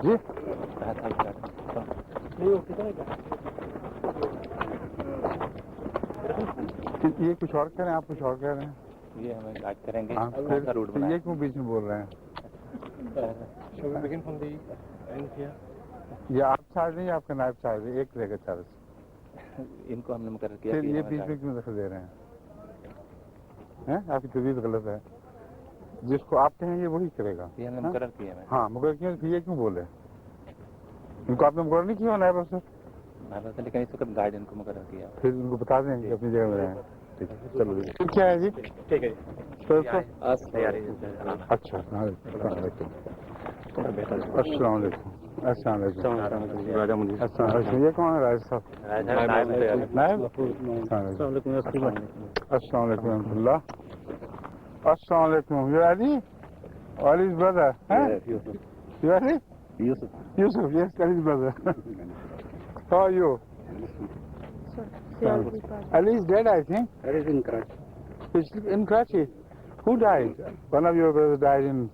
जी ये कुछ और कह रहे हैं, आप कुछ और कह रहे हैं। ये हमें गाइड करेंगे फिर रूट तो ये क्यों बीच में बोल रहे हैं। ये आप चार्ज नहीं, आपका नायब चार्ज है, एक रहेगा चार्ज। इनको हमने मुकर्रर किया। फिर ये बीच में क्यों दखल दे रहे हैं? आपकी तबीयत गलत है। जिसको आप कहेंगे वही करेगा। ये हमने मुकर्रर किया है। हाँ मुकर्रर किया, फिर ये क्यों बोले? इनको आपने मुकर्रर नहीं किया नायब अफसर? नायब अफसर लेकिन इस वक्त गाइड इनको मुकर्रर किया। फिर उनको बता देंगे अपनी जगह में रहें। ठीक है चलो। क्या है जी? ठीक है तो तैयारी। अच्छा अस्सलाम वालेकुम। अस्सलाम वालेकुम। अच्छा ये कौन है राज साहब? नायब। अस्सलाम वालेकुम रहमतुल्लाह। अस्सलाम वालेकुम। You Ali? Ali's brother, huh? You Ali? Yusuf, yes, Ali's brother. How are you? Ali is dead, I think. That is in Karachi. He's in Karachi. Who died? One of your brothers died in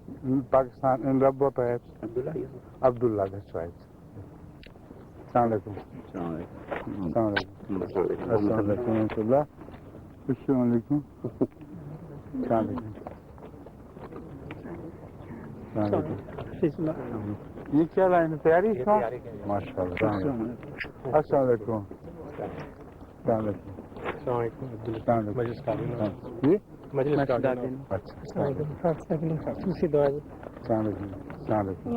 Pakistan, in Rabwa perhaps. Abdullah Yusuf. Abdullah, that's right. Assalamu alaikum. Assalamu alaikum. Assalamu alaikum warahmatullah. Assalamu alaikum. Assalamu alaikum. ये क्या line है? तैयारी था? माशाल्लाह। अस्सलाम वालेकुम। अस्सलाम वालेकुम। मजलिस कालीन। जी मजलिस कालीन। अच्छा। दूसरी दुआ। अस्सलाम वालेकुम। अस्सलाम वालेकुम।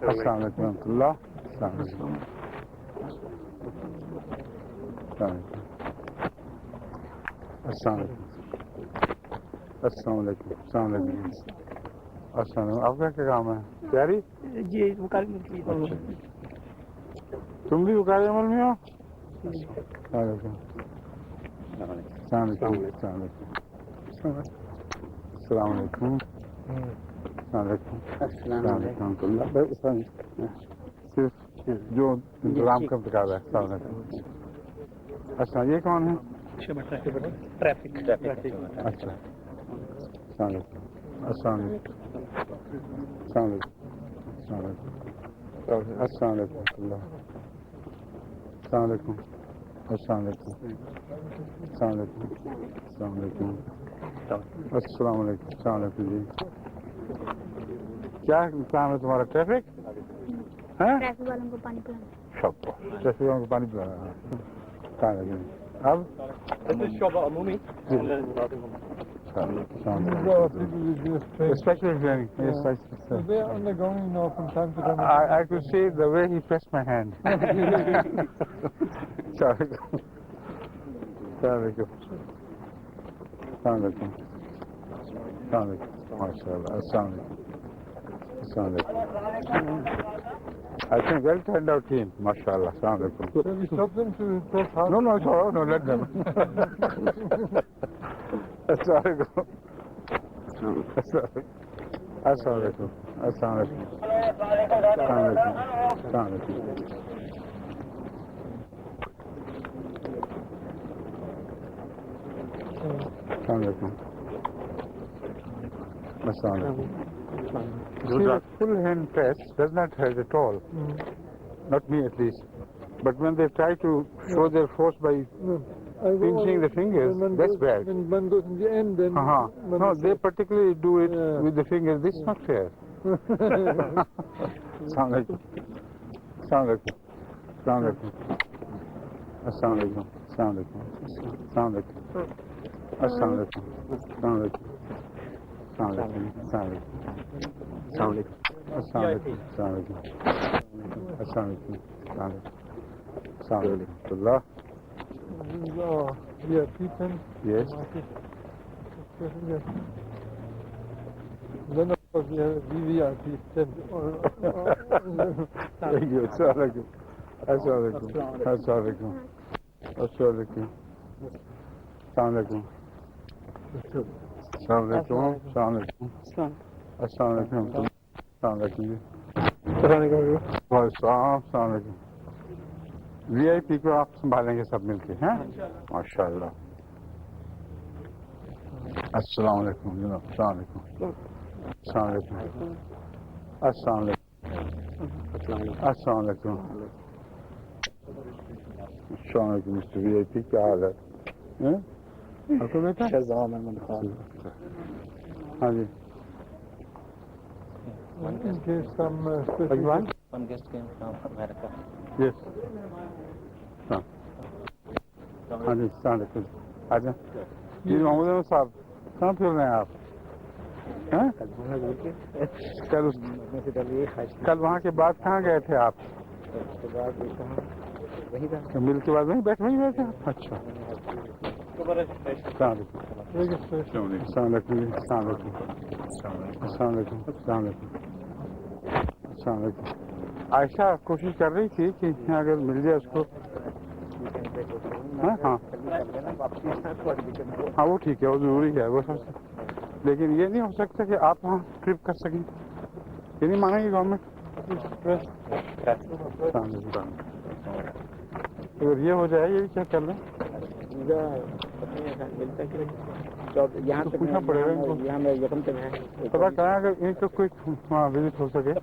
अस्सलाम वालेकुम रहमतुल्लाह। अस्सलाम वालेकुम। अस्सलाम वालेकुम। अस्सलाम वालेकुम। अस्सलाम वालेकुम। अस्सलाम वालेकुम। आपका क्या काम है? तैयारी? जी वकालत की। तुम भी वकालत अमल में हो? वालेकुम। अस्सलाम वालेकुम। अस्सलाम वालेकुम। अस्सलाम वालेकुम। सिर्फ जो इंतजाम का बता रहा है। अस्सलाम वालेकुम। अच्छा ये कौन है? ट्रैफिक। अच्छा। अस्सलाम वालेकुम। अस्सलाम वालेकुम। अस्सलाम वालेकुम। अस्सलाम वालेकुम। अस्सलाम वालेकुम। अस्सलाम वालेकुम। अस्सलाम वालेकुम। अस्सलाम वालेकुम। अस्सलाम वालेकुम। अस्सलाम वालेकुम जी। क्या काम है तुम्हारा? ट्रैफिक है? ट्रैफिक वालों को पानी पिलाना। ट्रैफिक वालों को पानी पिलाना। अब especially training. Yes, they are undergoing now from time to time. I could see the way he pressed my hand. Sorry. Sorry. Assalamu alaikum. Assalamu alaikum. MashaAllah. Assalamu alaikum. Assalamu alaikum. I think well turned out team. MashaAllah. Assalamu alaikum. Shall we stop them to talk hard? No, it's all right. No, let them. Assalamu alaikum. Assalamu alaikum. Assalamu alaikum. Assalamu alaikum. Assalamu alaikum. Assalamu alaikum. See, the full hand press does not hurt at all. Not me at least. But when they try to show their force by pinching the fingers, that's bad. When one goes in the end, then. No, they particularly do it with the fingers. This is not fair. Assalamu alaikum. Assalamu alaikum. Assalamu alaikum. Assalamu alaikum. Assalamu alaikum. Assalamu alaikum. Assalamu alaikum. Assalamu alaikum. Assalamu alaikum. Assalamu alaikum. Assalamu alaikum. Assalamu alaikum. Assalamu alaikum. Assalamu alaikum. Yeah, P10. Yes. Then of course we have VVR P10. Thank you. Assalamu alaikum. Assalamu alaikum. Assalamu alaikum. Assalamu alaikum. Assalamu alaikum. Assalamu alaikum. Assalamu alaikum. Assalamu alaikum. Assalamu alaikum. Assalamu alaikum. VIP को आप संभालेंगे सब मिलके हैं? माशाल्लाह। अस्सलाम वालेकुम। अस्सलाम वालेकुम। अस्सलाम वालेकुम। अस्सलाम वालेकुम। अस्सलाम वालेकुम। अस्सलाम वालेकुम मिस्टर वीआईपी, क्या हाल है? हैं? आपको बेटा? हाँ जी। In case some भगवान? One guest came from America. Yes. हाँ। हाँ जी, अस्सलाम वालेकुम। आजा। जी मोहम्मद अहमद साहब, कहाँ फिर रहे हैं आप? हैं? कल वहाँ के बाद कहाँ गए थे आप? मिल के बाद वहीं बैठे आप? अच्छा। अस्सलाम वालेकुम। registration. अस्सलाम वालेकुम। अस्सलाम वालेकुम। अस्सलाम वालेकुम। अस्सलाम वालेकुम। अस्सलाम वालेकुम। आयशा कोशिश कर रही थी कि अगर मिल जाए उसको। हाँ हाँ हाँ, वो ठीक है, वो जरूरी है वो सब। लेकिन ये नहीं हो सकता कि आप वहाँ ट्रिप कर सकें, ये नहीं मानेगी गवर्नमेंट। अगर ये हो जाए, ये भी क्या कर लें, यहाँ तो पूछना पड़ेगा इनको। यहाँ में यकम तक है। पता करें अगर इनको कोई वहाँ विजिट हो सके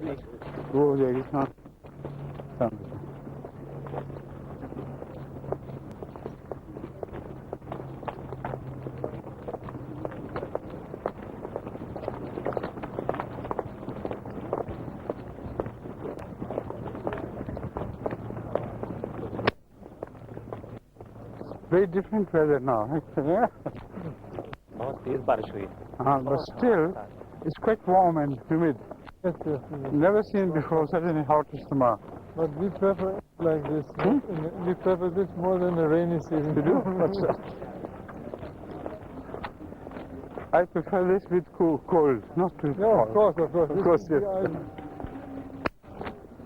वो हो जाएगी। हाँ very different weather now. बहुत तेज बारिश हुई। But still, it's quite warm and humid. Yes, yes, yes. Never seen before such a hot summer. But we prefer it like this. We prefer this more than the rainy season. You do? I prefer this with cold, not with Yeah, hot. of course, of course. Of course, yes.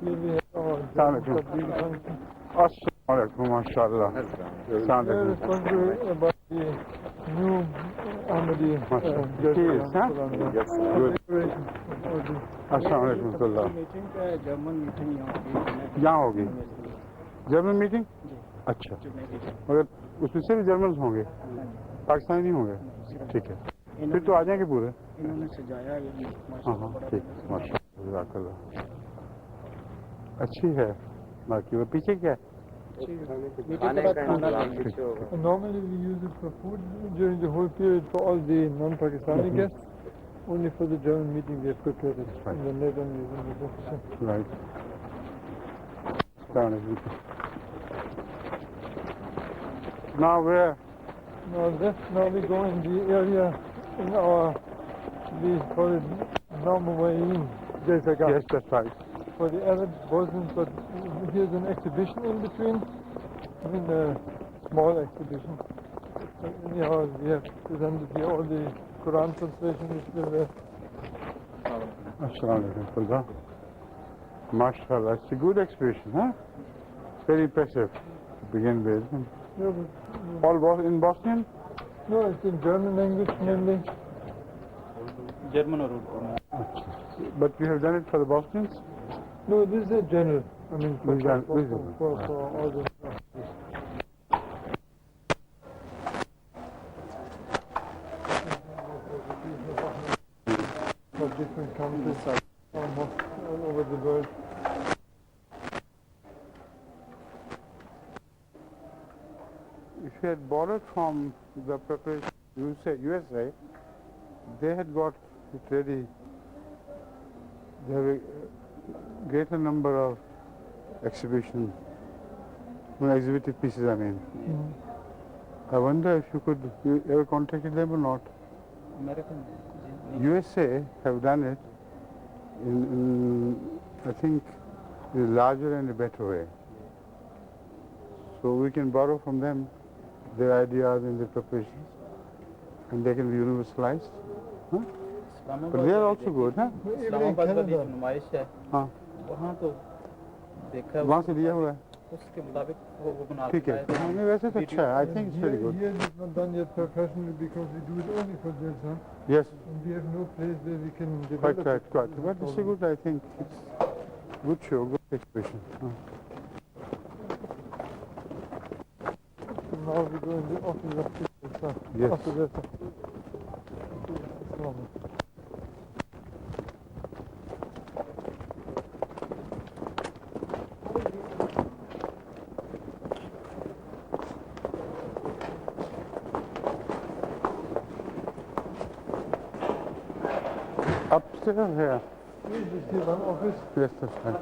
Here we have our Assalamualaikum. function. Assalamu alaikum, mashallah. We are Assalamu responsible about the new Ahmadi Keys, huh? Yes. Good. Assalamu alaikum, German meeting यहाँ होगी German meeting. अच्छा, मगर उसमें से भी German होंगे, पाकिस्तानी नहीं होंगे। ठीक है, फिर तो आ जाएंगे पूरे। इन्होंने सजाया ये हाँ हाँ, ठीक, माशाल्लाह, जज़ाकल्लाह। अच्छी है। बाकी वो पीछे क्या है? Normally we use it for food during the whole period for all the non-Pakistani guests. Only for the German meeting they have prepared it. Right. And then later on we will use it. Right. Now where? Now we go in the area in our, we call it Namawain Desaga. Yes, that's right. For the Arab Bosnians, but here's an exhibition in between. I mean a small exhibition. Anyhow, we have presented here all the Quran translation is still there. Assalamu alaikum. Mashallah, it's a good exhibition, huh? Very impressive to begin with. Yeah, All in Bosnian? no, it's in German language mainly. German और Urdu. But you have done it for the Bosnians? No, this is a general. I mean, for all the. For different countries, almost all over the world. If you had borrowed from the preparation USA, they had got it ready. They have a greater number of exhibition, exhibited pieces, I mean. I wonder if you ever contacted them or not. American. USA have done it in I think, a larger and a better way. So we can borrow from them their ideas and their preparations, and they can be universalized. Huh? But they are also good, huh? Islamabad वाली जो नुमाइश है हाँ, वहाँ तो देखा वहाँ से लिया हुआ है। उसके मुताबिक वो बना ठीक है, नहीं वैसे तो अच्छा है। I think it's very good. Here it's not done yet professionally because we do it only for Jalsa. Yes, And we have no place where we can quite develop right, it. quite. But it's a good, I think, it's good show, good exhibition. Huh. So now we go in the office of Jalsa. Yes. After Jalsa. still here? This is the one office. Yes, that's right.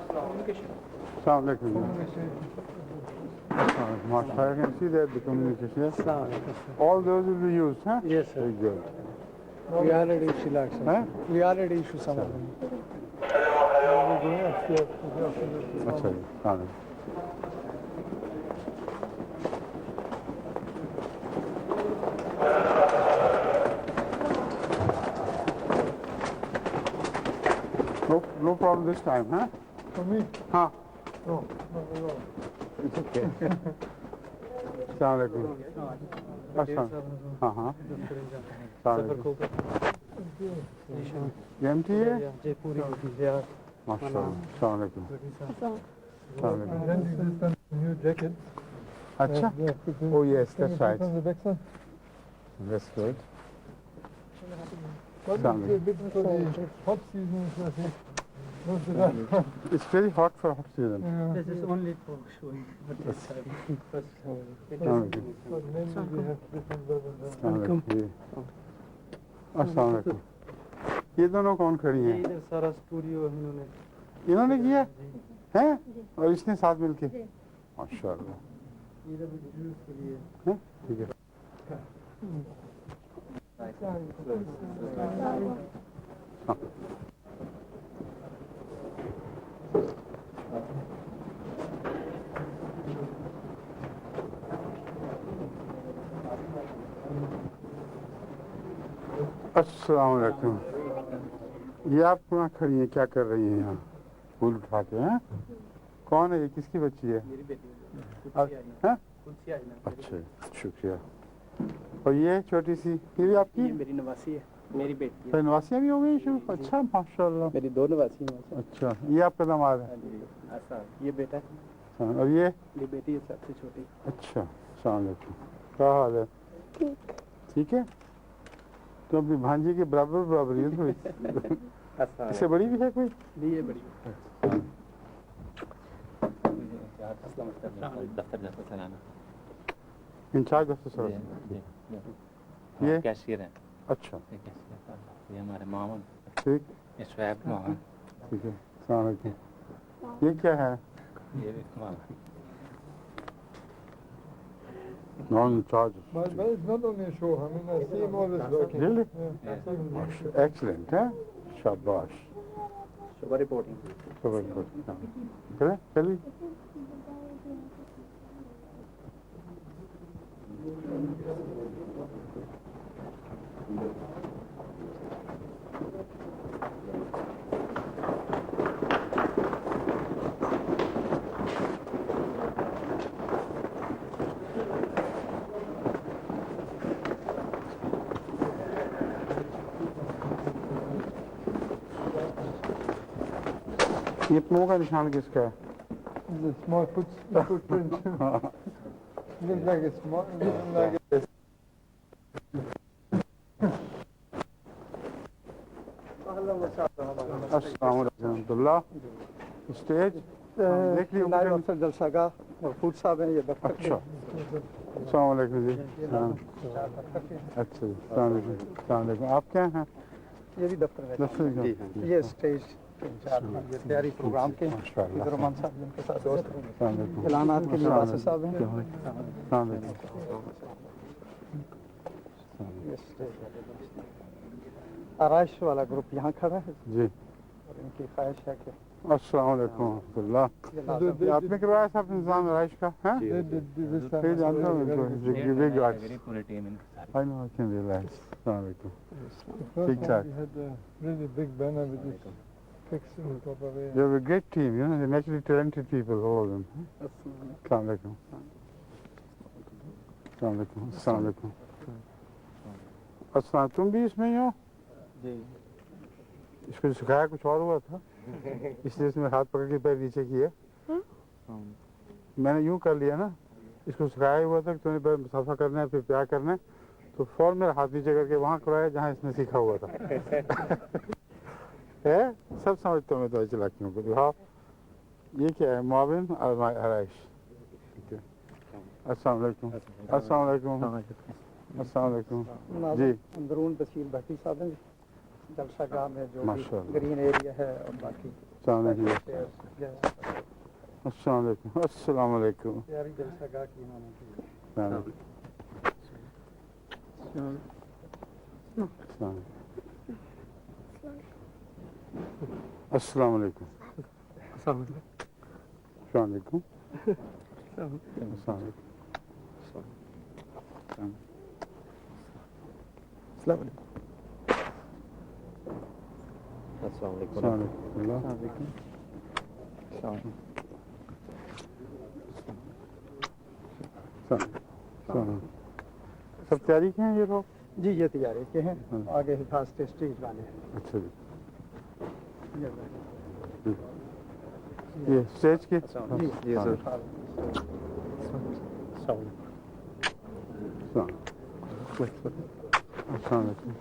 Assalamu alaikum. I can see that the communication. Yes. All those will be used, huh? Yes, sir. Very good. We already issue like Huh? We already issue some of them. We're going upstairs to the office. अच्छा जी, हाँ जी। No problem this time, huh? For me? हाँ, No, not at all. it's okay. Assalamu alaikum. Assalaam. हाँ हाँ। Assalamu alaikum. ये empty है? माशाल्लाह। Assalamu alaikum. Assalamu And alaikum. then this is the new jacket. अच्छा? Yeah, Oh yes, Can you that's put right. on the back side? That's good. What is Assalamu the bit for the hot season? I think. Most of that. It's very hot for hot season. Yeah. This is only for showing what is Assalamu alaikum. But mainly we have different weather. Assalamu alaikum. अस्सलाम वालेकुम। ये दोनों कौन खड़ी हैं? इधर सारा studio इन्होंने इन्होंने किया है और इसने साथ मिलके माशाल्लाह। इधर भी यूज के लिए हैं? ठीक है। हाँ। अस्सलाम वालेकुम। ये आप कहाँ खड़ी हैं, क्या कर रही हैं यहाँ? फूल उठा के हैं? कौन है ये, किसकी बच्ची है? मेरी बेटी हैं? कुर्सी आई ना अच्छा, शुक्रिया। और ये छोटी सी, ये भी आपकी? ये मेरी नवासी है, मेरी बेटी है। तो नवासियाँ भी हो गई शुरू? अच्छा, माशाल्लाह। मेरी दो नवासी हैं। अच्छा, ये आपका दामाद है? ऐसा ये बेटा है, हाँ, और ये? ये बेटी है सबसे छोटी। अच्छा, अस्सलाम वालेकुम। क्या हाल है? ठीक है? तो अपनी भांजी के बराबर बराबर है थोड़ी। ऐसा इससे बड़ी भी है कोई? ये बड़ी दफ्तर दफ्तर चलाना इंचार्ज दफ्तर सर। ये? कैशियर है। अच्छा, ये हमारे मोहम्मद ठीक, ये शुएब मोहम्मद ठीक है। अस्सलाम वालेकुम। ये क्या है? ये भी Mohammad non incharge. But it's not only a show. I mean, I see him always working. Really? Yeah. I see him working. Excellent, है? शाबाश। सुबह रिपोर्टिंग। सुबह गुड। चले, चलिए। ये पाँव का निशान किसका है? The small footprint. Looks like a small, looks like a अस्सलाम वालेकुम। स्टेज देख लिया नायब अफसर जलसा का महफूज साहब हैं, ये दफ्तर के। अच्छा, अस्सलाम वालेकुम जी। हाँ। अच्छा जी, अस्सलाम वालेकुम। अस्सलाम वालेकुम। आप क्या हैं? ये भी दफ्तर में। दफ्तर का? ये स्टेज के इंचार्ज हैं, ये तैयारी प्रोग्राम के माशाअल्लाह। रहमान साहब जिनके साथ दोस्त हैं। अस्सलाम वालेकुम। ऐलानात के लिए वासिफ साहब हैं। अस्सलाम वालेकुम। ये स्टेज आराइश वाला ग्रुप यहाँ खड़ा है जी, और इनकी ख्वाहिश है कि अस्सलाम वालेकुम रहमतुल्लाह। ये लाजमी आपने करवाया सब इंतजाम राइश का? हैं? they did this time. फिर जानता हूँ इनको, big guys. वेरी पूरी team in I know, I can realize. अस्सलाम वालेकुम। First Tic tac. we had a really big banner with this text in the top of it. You have a great team, you know, they're naturally talented people, all of them. Assalamu alaikum. Assalamu alaikum. Assalamu alaikum. अस्सलाम, तुम भी इसमें ही हो? जी इसको सिखाया कुछ और हुआ था, इसलिए इसमें हाथ पकड़ के पैर नीचे किए। मैंने यूं कर लिया ना, इसको सिखाया हुआ था कि तुम्हें पहले सफा करना है, फिर प्यार करना है, तो फौरन मेरा हाथ नीचे करके वहाँ कराया जहाँ इसने सीखा हुआ था। है? सब समझता हूँ मैं तो चलाकियों को। हाँ, ये क्या है? मुआविन और आराइश। ठीक है। अस्सलाम वालेकुम। अस्सलाम वालेकुम। अस्सलाम वालेकुम। जी, अंदरून तहसील भट्टी साहब हैं। जलसागाह में जो भी माशाअल्लाह। ग्रीन एरिया है और बाकी Assalamu alaikum. chairs, yes, Assalamu alaikum. Assalamu alaikum. प्यारी जलसागाह की इन्होंने की है। Assalamu alaikum. Assalamu alaikum. Assalamu alaikum. Assalamu alaikum. Assalamu alaikum. Assalamu alaikum. सब तैयारी के हैं ये लोग? जी ये तैयारी के हैं, हाँ। आगे हिफाज से स्टेज वाले हैं। अच्छा जी। ये ये स्टेज के? जी हाँ। ये sir. Assalamu alaikum. Assalamu alaikum.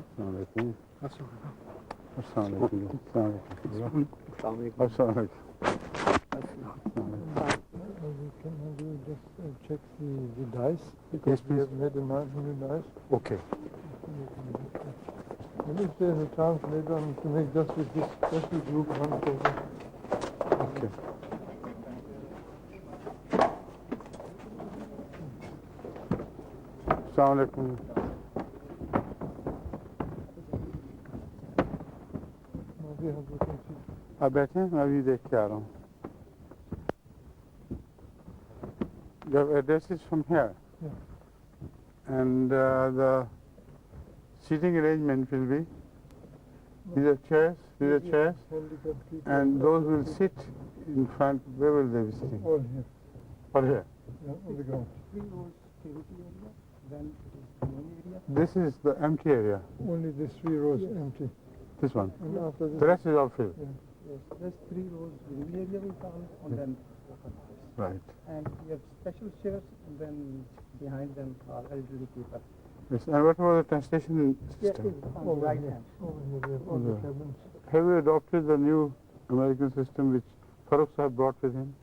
Assalamu alaikum. Assalamu alaikum. Assalamu alaikum. You can have you just check the dice because Yes, we please. have made a new dice. Okay. And if there is a chance later on to make just with this special group one photo. Okay. Assalamu alaikum. Now we have looking see. आप बैठे हैं, मैं अभी देख के आ रहा हूँ. The address is from here. Yeah. And the seating arrangement will be, these are chairs, Handicapped people. and those will sit in front. Where will they be sitting? All here. Or here? Yeah, on the ground. 3 rows activity area, then it is the main area. This is the empty area, Only these 3 rows empty. this one. And after this, The rest is all filled. Yes, there's 3 rows living area we call, and then open space. Right. And we have special chairs, and then behind them are elderly people. Yes. And what about the translation Yeah, system? it's on the over right here. hand. Over here we have all the Yeah. cabins. Have you adopted the new American system which Farooq Sahib brought with him?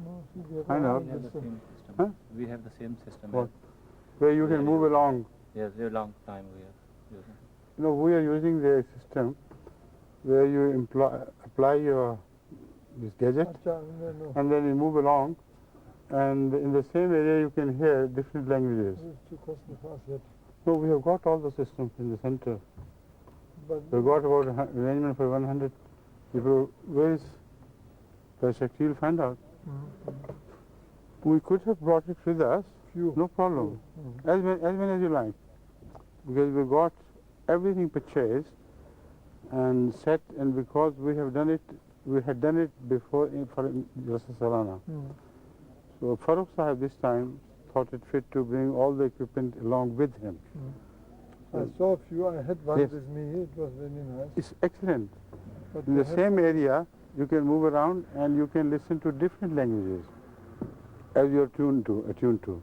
No, see, we have I know. all We have the this, same system. Huh? We have the same system. What? Where you can move along. Yes, a long time we are using. You know, we are using the system where you apply your this gadget Acha, no. and then you move along, and in the same area you can hear different languages. This is too costly for us yet. So we have got all the systems in the center. But We've got about arrangement for 100 people. Where is the Shakti? You'll find out. We could have brought it with us, few. no problem. As many as you like. Because we got everything purchased and set, and because we had done it before for Jalsa Salana. So Farooq Sahib this time thought it fit to bring all the equipment along with him. I saw a few. I had one Yes. with me. It was very nice. It's excellent. But In we the had same some- area, you can move around and you can listen to different languages as you're attuned to.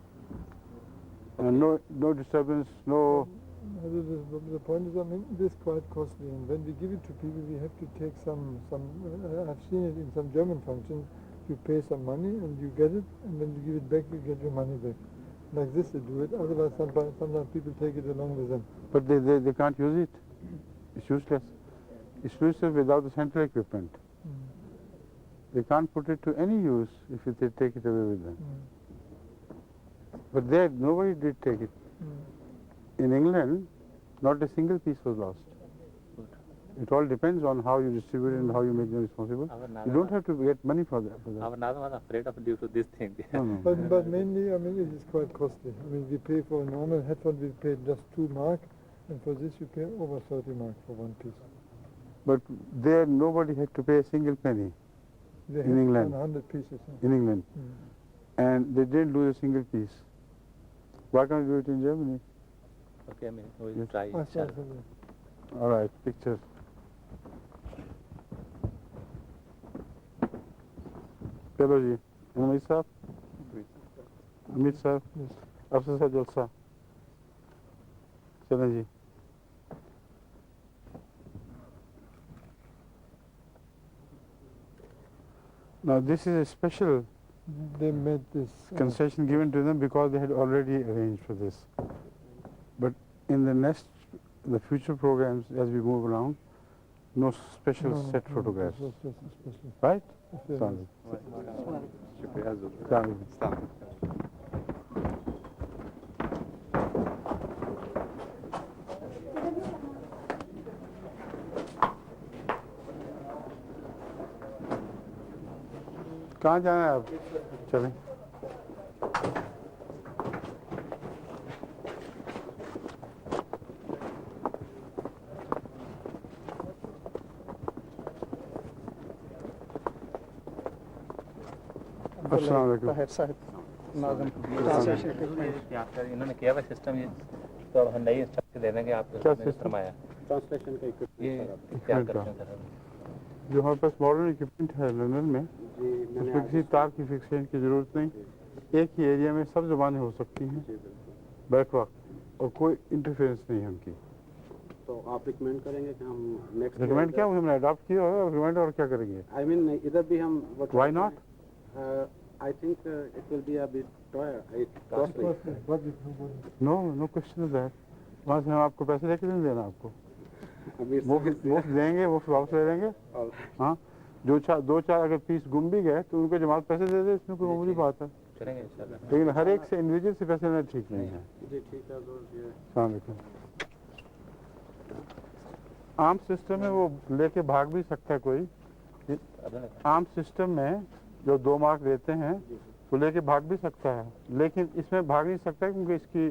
And no disturbance, no. The point is, I mean, it is quite costly, and when we give it to people, we have to take some. I've seen it in some German functions. You pay some money and you get it, and when you give it back, you get your money back. Like this, they do it. Otherwise, sometimes people take it along with them. But they can't use it. It's useless. It's useless without the central equipment. They can't put it to any use if they take it away with them. But there, nobody did take it. In England, not a single piece was lost. Good. It all depends on how you distribute it and how you make them responsible. You don't have to get money for that. Our Nada was afraid of due to this thing. No, no. But mainly, I mean, it is quite costly. I mean, we pay for a normal headphone, we pay just 2 mark, and for this you pay over 30 mark for one piece. But there, nobody had to pay a single penny They In have England. 100 pieces. in England. And they didn't lose a single piece. Why can't we do it in Germany? Okay, I mean, we will Yes. try. I saw inshallah. that. All right, pictures. चलो जी अमित साहब अमित साहब अफसर साहब जलसा चलें जी Now this is a special they made this. Concession given to them because they had already arranged for this. But in the future programs as we move along, no special set photographs, Especially. right? If there Assalamu is. शुक्रिया ज़रूर alaikum. Assalamu alaikum. कहाँ जाना है आप? चलें। अस्सलाम वालेकुम। Tahir Sahib, Nazim. इन्होंने किया हुआ सिस्टम ये तो हम नई स्ट्रक्चर दे देंगे आपको क्या इसमें system? फरमाया Translation का ये क्या करते हैं सर जो हमारे पास मॉडर्न इक्विपमेंट है लंदन में, उसमें किसी तार की फिक्सेशन की ज़रूरत नहीं। एक ही एरिया में सब ज़बानें हो सकती हैं बैक वक्त और कोई इंटरफेरेंस नहीं है उनकी। तो आप रिकमेंड करेंगे कि हम नेक्स्ट रिकमेंड क्या हमने अडॉप्ट किया होगा, रिकमेंड और क्या करेंगे? आई मीन इधर भी हम Why not? I think it will be a bit costly no question of that. वहाँ से हम आपको पैसे लेके नहीं देना आपको, अभी मुफ्त देंगे, मुफ्त वापस ले लेंगे। हाँ, दो चार अगर पीस गुम भी गए तो उनको जमात पैसे दे दे, इसमें कोई मामूली बात है। चलेंगे इंशाल्लाह लेकिन हर एक से इंडिविजुअल से पैसे लेना ठीक नहीं है। जी ठीक है तो ये अस्सलाम वालेकुम। आम सिस्टम में वो लेके भाग भी सकता है कोई। आम सिस्टम में जो 2 मार्क देते हैं वो लेके भाग भी सकता है, लेकिन इसमें भाग नहीं सकता क्योंकि इसकी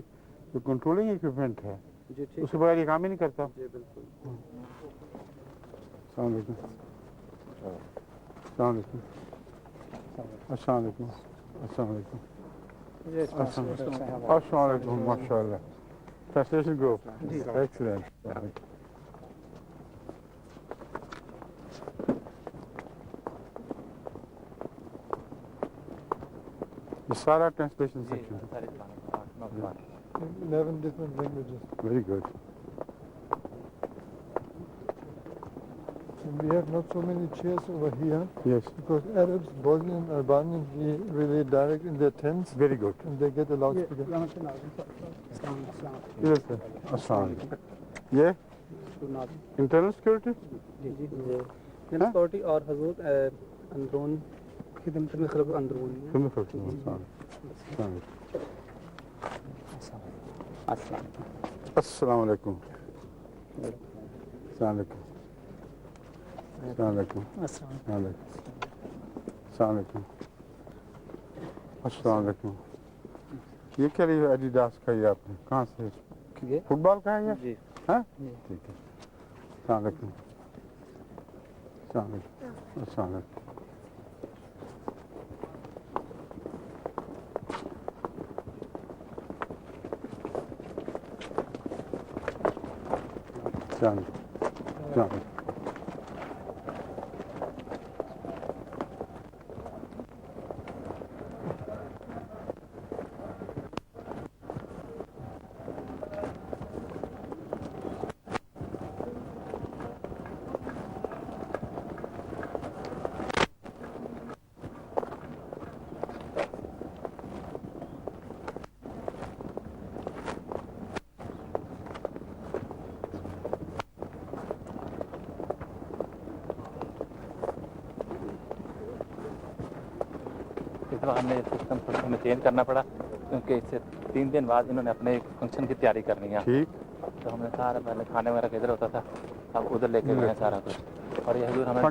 जो कंट्रोलिंग इक्विपमेंट है जी ठीक उसके बगैर ये काम ही नहीं करता। जी बिल्कुल अस्सलाम वालेकुम। अस्सलाम वालेकुम। अस्सलाम वालेकुम। अस्सलाम वालेकुम। Yes, translation I have. अस्सलाम वालेकुम। माशाअल्लाह। Translation group excellent. ये सारा ट्रांसलेशन जी सेक्शन है। सारे ज़बान 11 different languages. Very good. And we have not so many chairs over here yes, because Arabs, Bosnian, Albanians, they relay direct in their tents very good. and they get a loudspeaker. Namaste, Nazim. Assalamu alaikum. इधर से अस्सलाम वालेकुम। ये internal security जी जी general security और हजूर अंदरून खिदमत में खलक अंदरून तुम सोचो। अस्सलाम अस्सलाम वालेकुम। अस्सलाम वालेकुम। अस्सलाम वालेकुम। अस्सलाम वालेकुम। अस्सलाम वालेकुम। ये क्या लिया एडिडास का, ये आपने कहाँ से? ये फुटबॉल का है ये? जी हाँ ठीक है। अस्सलाम वालेकुम। अस्सलाम वालेकुम। अस्सलाम वालेकुम। अस्सलाम वालेकुम। इस बार हमने सिस्टम थोड़ा हमें चेंज करना पड़ा क्योंकि इससे 3 दिन बाद इन्होंने अपने एक फंक्शन की तैयारी करनी है। ठीक। तो हमने सारा पहले खाने वगैरह इधर होता था, अब उधर लेके गए हैं सारा कुछ। और ये हजूर हमें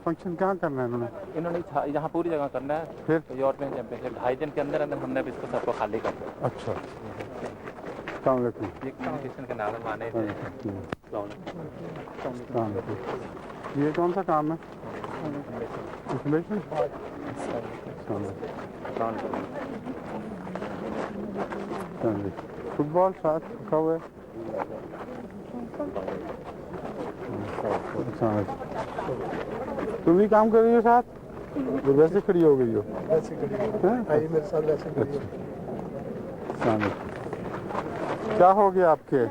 फंक्शन कहाँ करना है इन्होंने? इन्होंने यहाँ पूरी जगह करना है। फिर तो यूरोपियन चैंपियनशिप 2.5 दिन के अंदर अंदर हमने अब इसको सबको खाली कर दिया। अच्छा। अस्सलाम वालेकुम। ये कम्युनिकेशन के नाम माने थे। अस्सलाम वालेकुम। ये कौन सा काम है? इंफॉर्मेशन। फुटबॉल साथ रखा हुआ है। तुम भी काम कर रही हो साथ? तो वैसे खड़ी हो गई हो? वैसे करिए। आइए मेरे साथ वैसे करिए। अच्छा। क्या हो गया आपके?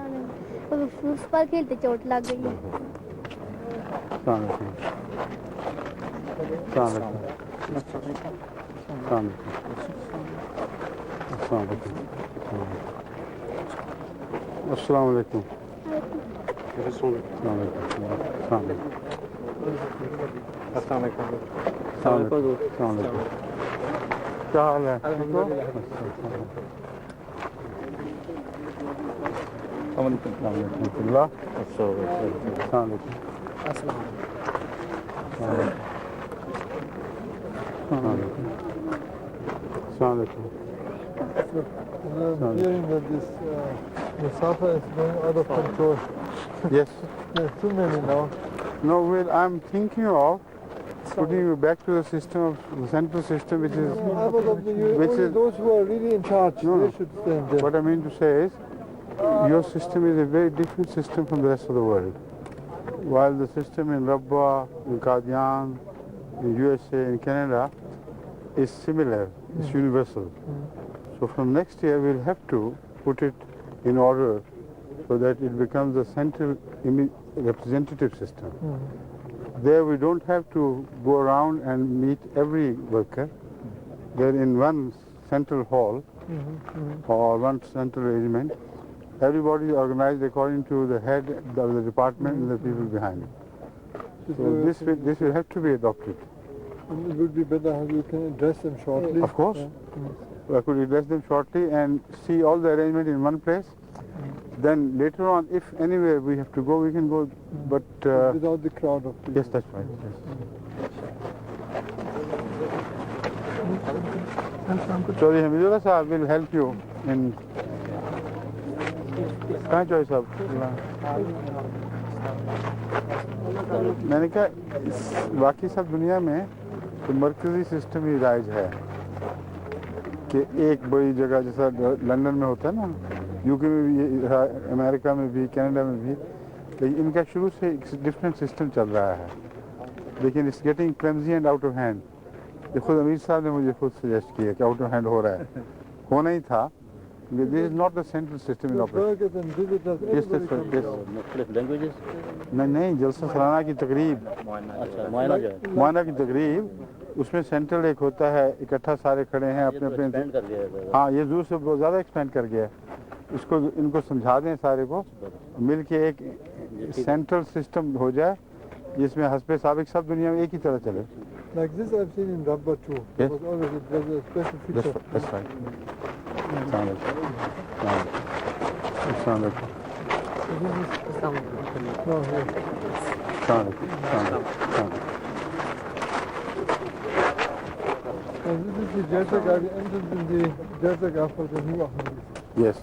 उस पर खेलते चोट लग गई है। अस्सलाम वालेकुम। अस्सलाम वालेकुम। अस्सलाम वालेकुम। क्या हाल है? I'm hearing that this Musafa is going out of control. Yes. There's too many now. No, well, I'm thinking of putting you back to the system of the central system, which is. I was of the view Which only is- those who are really in charge, No, they no. should stay in there. What I mean to say is, your system is a very different system from the rest of the world. While the system in Rabwa, in Qadian, in USA, in Canada is similar, it's universal. So from next year we'll have to put it in order so that it becomes a central representative system. There we don't have to go around and meet every worker. They're in one central hall or one central arrangement. Everybody is organized according to the head of the department and the people behind it. So this will have to be adopted. It would be better how you can address them shortly. Of course. Yeah. I could address them shortly and see all the arrangement in one place. Then later on, if anywhere we have to go, we can go. But Without the crowd of people. yes, that's right. Yes. So the Hamidullah Sahab will help you in. कहाँ choice साहब? मैंने कहा बाकी सब दुनिया में तो मरकजी सिस्टम ही राइज है कि एक बड़ी जगह जैसा लंदन में होता है ना, यूके में भी, अमेरिका में भी, कनाडा में भी, लेकिन इनका शुरू से एक डिफरेंट सिस्टम चल रहा है, लेकिन it's getting clumsy and out of hand. ये खुद अमीर साहब ने मुझे खुद सजेस्ट किया कि आउट ऑफ हैंड हो रहा है, होना ही था। This is not the central system in The operation. burgers and visitors, Yes, everybody that's right. comes Yes. down. मुख्तलिफ लैंग्वेजेस नहीं, जलसा सालाना की तकरीब, अच्छा मुआयना जो है मुआयना की तकरीब, उसमें सेंट्रल एक होता है, इकट्ठा सारे खड़े हैं ये अपने तो अपने। एक्सपेंड कर दिया है हाँ, ये दूर से बहुत ज़्यादा एक्सपेंड कर गया है। इसको इनको समझा दें सारे को, मिल के एक सेंट्रल सिस्टम हो जाए जिसमें हस्बे साबिक सब दुनिया में एक ही तरह चले। Like this I've seen in Rabba too. There Yes. was always it was a special feature. That's right. Assalamu alaikum. Assalamu alaikum. No, here. Assalamu alaikum. And this is the Jarjaga, the entrance in the Jarjaga for the new Ahmadis. Yes.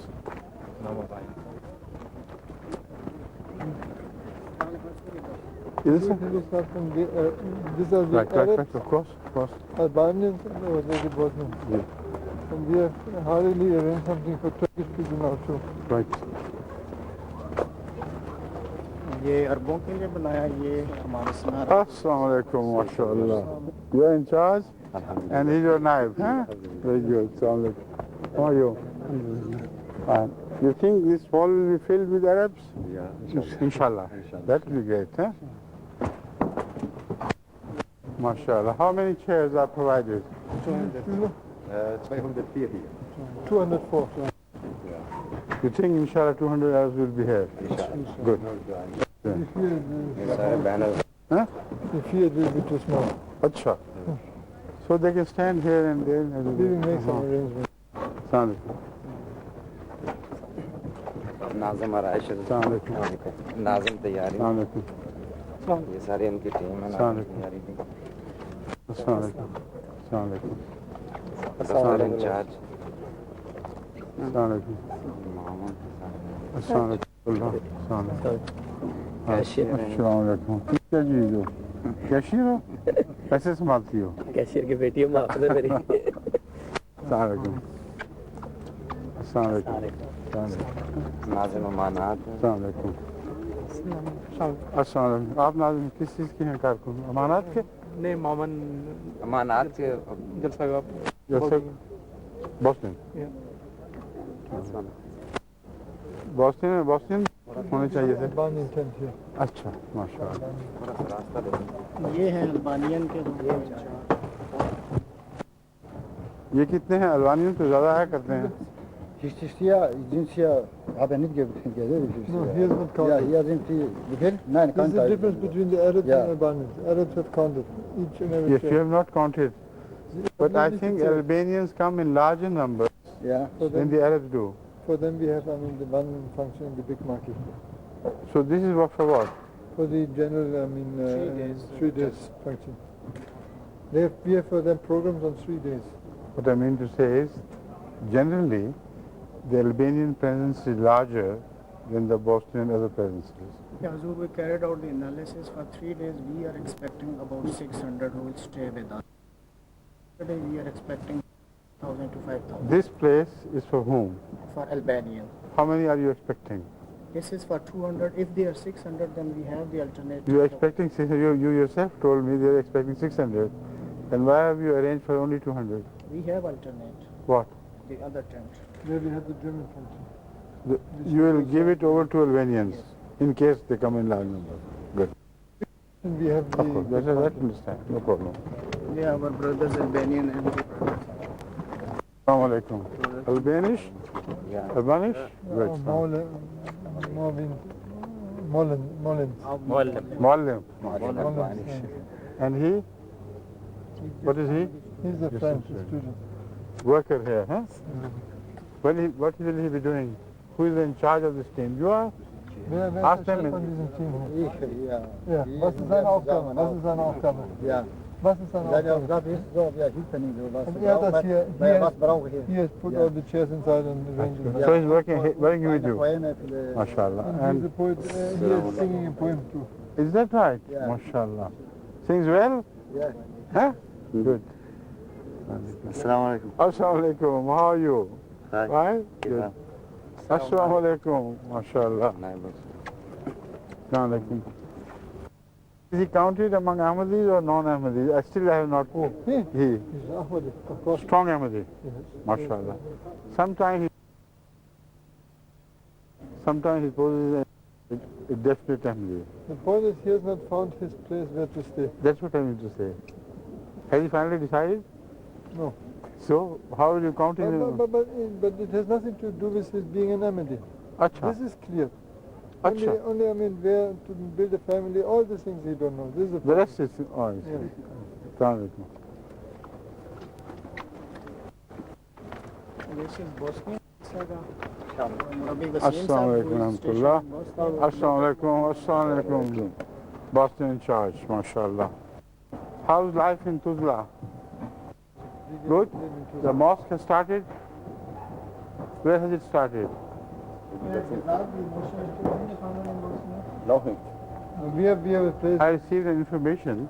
Is this This is not from the, these are the right? Arabs, Of course, of course. Albanians, or the Bosnians. Yeah. And we have hardly arranged something for Turkish people now too. Right. ये अरबों के लिए बनाया, ये हमारे Sanawar Assalamu alaikum, mashallah. You're in charge? And he's your naib, huh? Very good. Assalamu alaikum. How are you? Fine. You think this hall will be filled with Arabs? Yeah. Inshallah. That will be great, huh? MashaAllah. How many chairs are provided? 204 here. 204. You think inshallah 200 Arabs will be here? Good. The field, Huh? the field will be too small. Acha. So they can stand here and there. We will make some arrangements. Assalamu alaikum. Nazim और Eicher Assalamu alaikum. Nazim तैयारी Assalamu alaikum. ये सारी उनकी team है Assalamu Nazim तैयारी की Assalamu alaikum. Assalamu alaikum. सफर in charge Assalamu alaikum. Mohammad Assalamu alaikum. Assalamu alaikum. Cashier Assalamu alaikum. क्या चीज हो? कैशियर हो? पैसे संभालती हो? कैशियर की बेटी है माफ दे मेरी Assalamu alaikum. Assalamu alaikum. Nazim अमानात Assalamu alaikum. Assalamu alaikum. आप नाज़िम किस चीज़ की हैं कारकुन? अमानत के? नहीं मामन अमानात के जलसा का जैसे बॉस्टन। Yeah. बॉस्टन में बॉस्टन होने चाहिए थे। Albanian tent here. अच्छा, माशाअल्लाह। ये है अल्बानियन के ये कितने हैं? अल्बानियन तो ज़्यादा है करते हैं. Sind hier, habe nicht gesehen. No, he has not Ja, counted. hier sind die, wie viel? Nein, There's a difference between the Arabs Yeah. and Albanians. Arabs have counted each and every Yes, you chair. have not counted. But I think Albanians come in larger numbers Ja. For than them, the Arabs do. for them we have, the one function in the big market. So this is what for what? For the general, 3 days function. We have for them programs on 3 days. What I mean to say is, generally, the Albanian presence is larger than the Bosnian other presences. Yeah, so we carried out the analysis for 3 days. We are expecting about 600 who will stay with us. Today we are expecting 1,000 to 5,000 This place is for whom? for Albanian. How many are you expecting? This is for 200. If they are 600, then we have the alternative. You are expecting 600. You yourself told me they are expecting 600. And why have you arranged for only 200? We have alternate. What? The other tent. There we have the German function. You will give it over to Albanians in case they come in large numbers. Good. And we have the... Of course, that I understand. No problem. Yeah, our brothers Albanian and Assalamu alaikum. Albanish? Albanish? Good. Mullins. Muallim. Mullins, And he? What is he? He's a French student. Worker here, huh? What will he be doing? Who is in charge of this team? You are? Wer Ask ist der them Chef von in- diesem Team? ich, ja. Ja, was ist seine Aufgabe? Was ist seine Aufgabe? Ja. Was ist seine Seine Aufgabe? Aufgabe ist so, wir helfen nicht so was. Und er hat das hier, Was brauche ich he has put all the chairs inside and arranged them. So he's working with you. you? MashaAllah. And he's a And poet, he is singing a poem too. is that right? Yeah. MashaAllah. Sings well? Yeah. Huh? Good. Assalamu alaikum. Assalamu alaikum. How are you? Hi. Right? Good. Assalamu alaikum. MashaAllah. Assalamu alaikum. Is he counted among Ahmadis or non-Ahmadis? I still have not. He? He. He's Ahmadi, of course. Strong Ahmadi. Yes. MashaAllah. Sometimes he poses a definite Ahmadi. The point is he has not found his place where to stay. That's what I mean to say. Has he finally decided? No. So, how will you count him? But it has nothing to do with his being an Ahmadi. Acha. This is clear. Acha. Only, where to build a family, all these things he don't know. This is The rest is, oh, I see. Yeah. Assalamu alaikum. This is Bosnia. Assalamu alaikum warahmatullah. Assalamu alaikum. Assalamu alaikum. Boston in charge, mashallah. How's life in Tuzla? Good? The mosque has started? Where has it started? We have a place. I received an information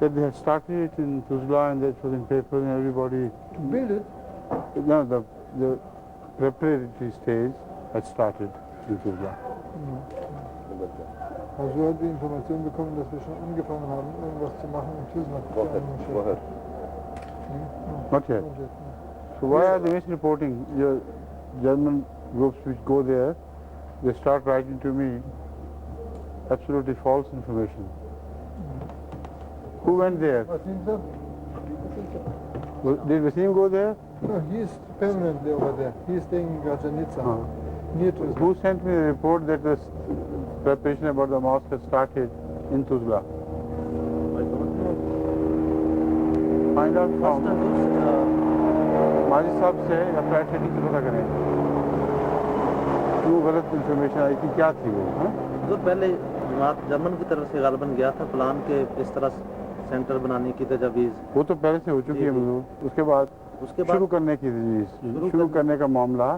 that they had started it in Tuzla and that was in paper and everybody, To build it, no, the preparatory stage had started in Tuzla. also hat die Information bekommen, dass wir schon angefangen haben, irgendwas zu machen in Tuzla. Not yet. So why are they misreporting? Your German groups which go there, they start writing to me absolutely false information. Who went there? Wasim sir? Did Wasim go there? No, he is permanently over there. He is staying in Gajanica, near Tuzla. Who sent me the report that the preparation about the mosque has started in Tuzla? Find out from Majid साहब से या flat से नहीं पता करें क्यों गलत information आई थी, क्या थी वो? जो पहले जमात जर्मन की तरफ से गालबन गया था प्लान के इस तरह सेंटर बनाने की तजवीज़, वो तो पहले से हो चुकी है मंजूर। उसके बाद शुरू करने की तजवीज़, शुरू करने का मामला,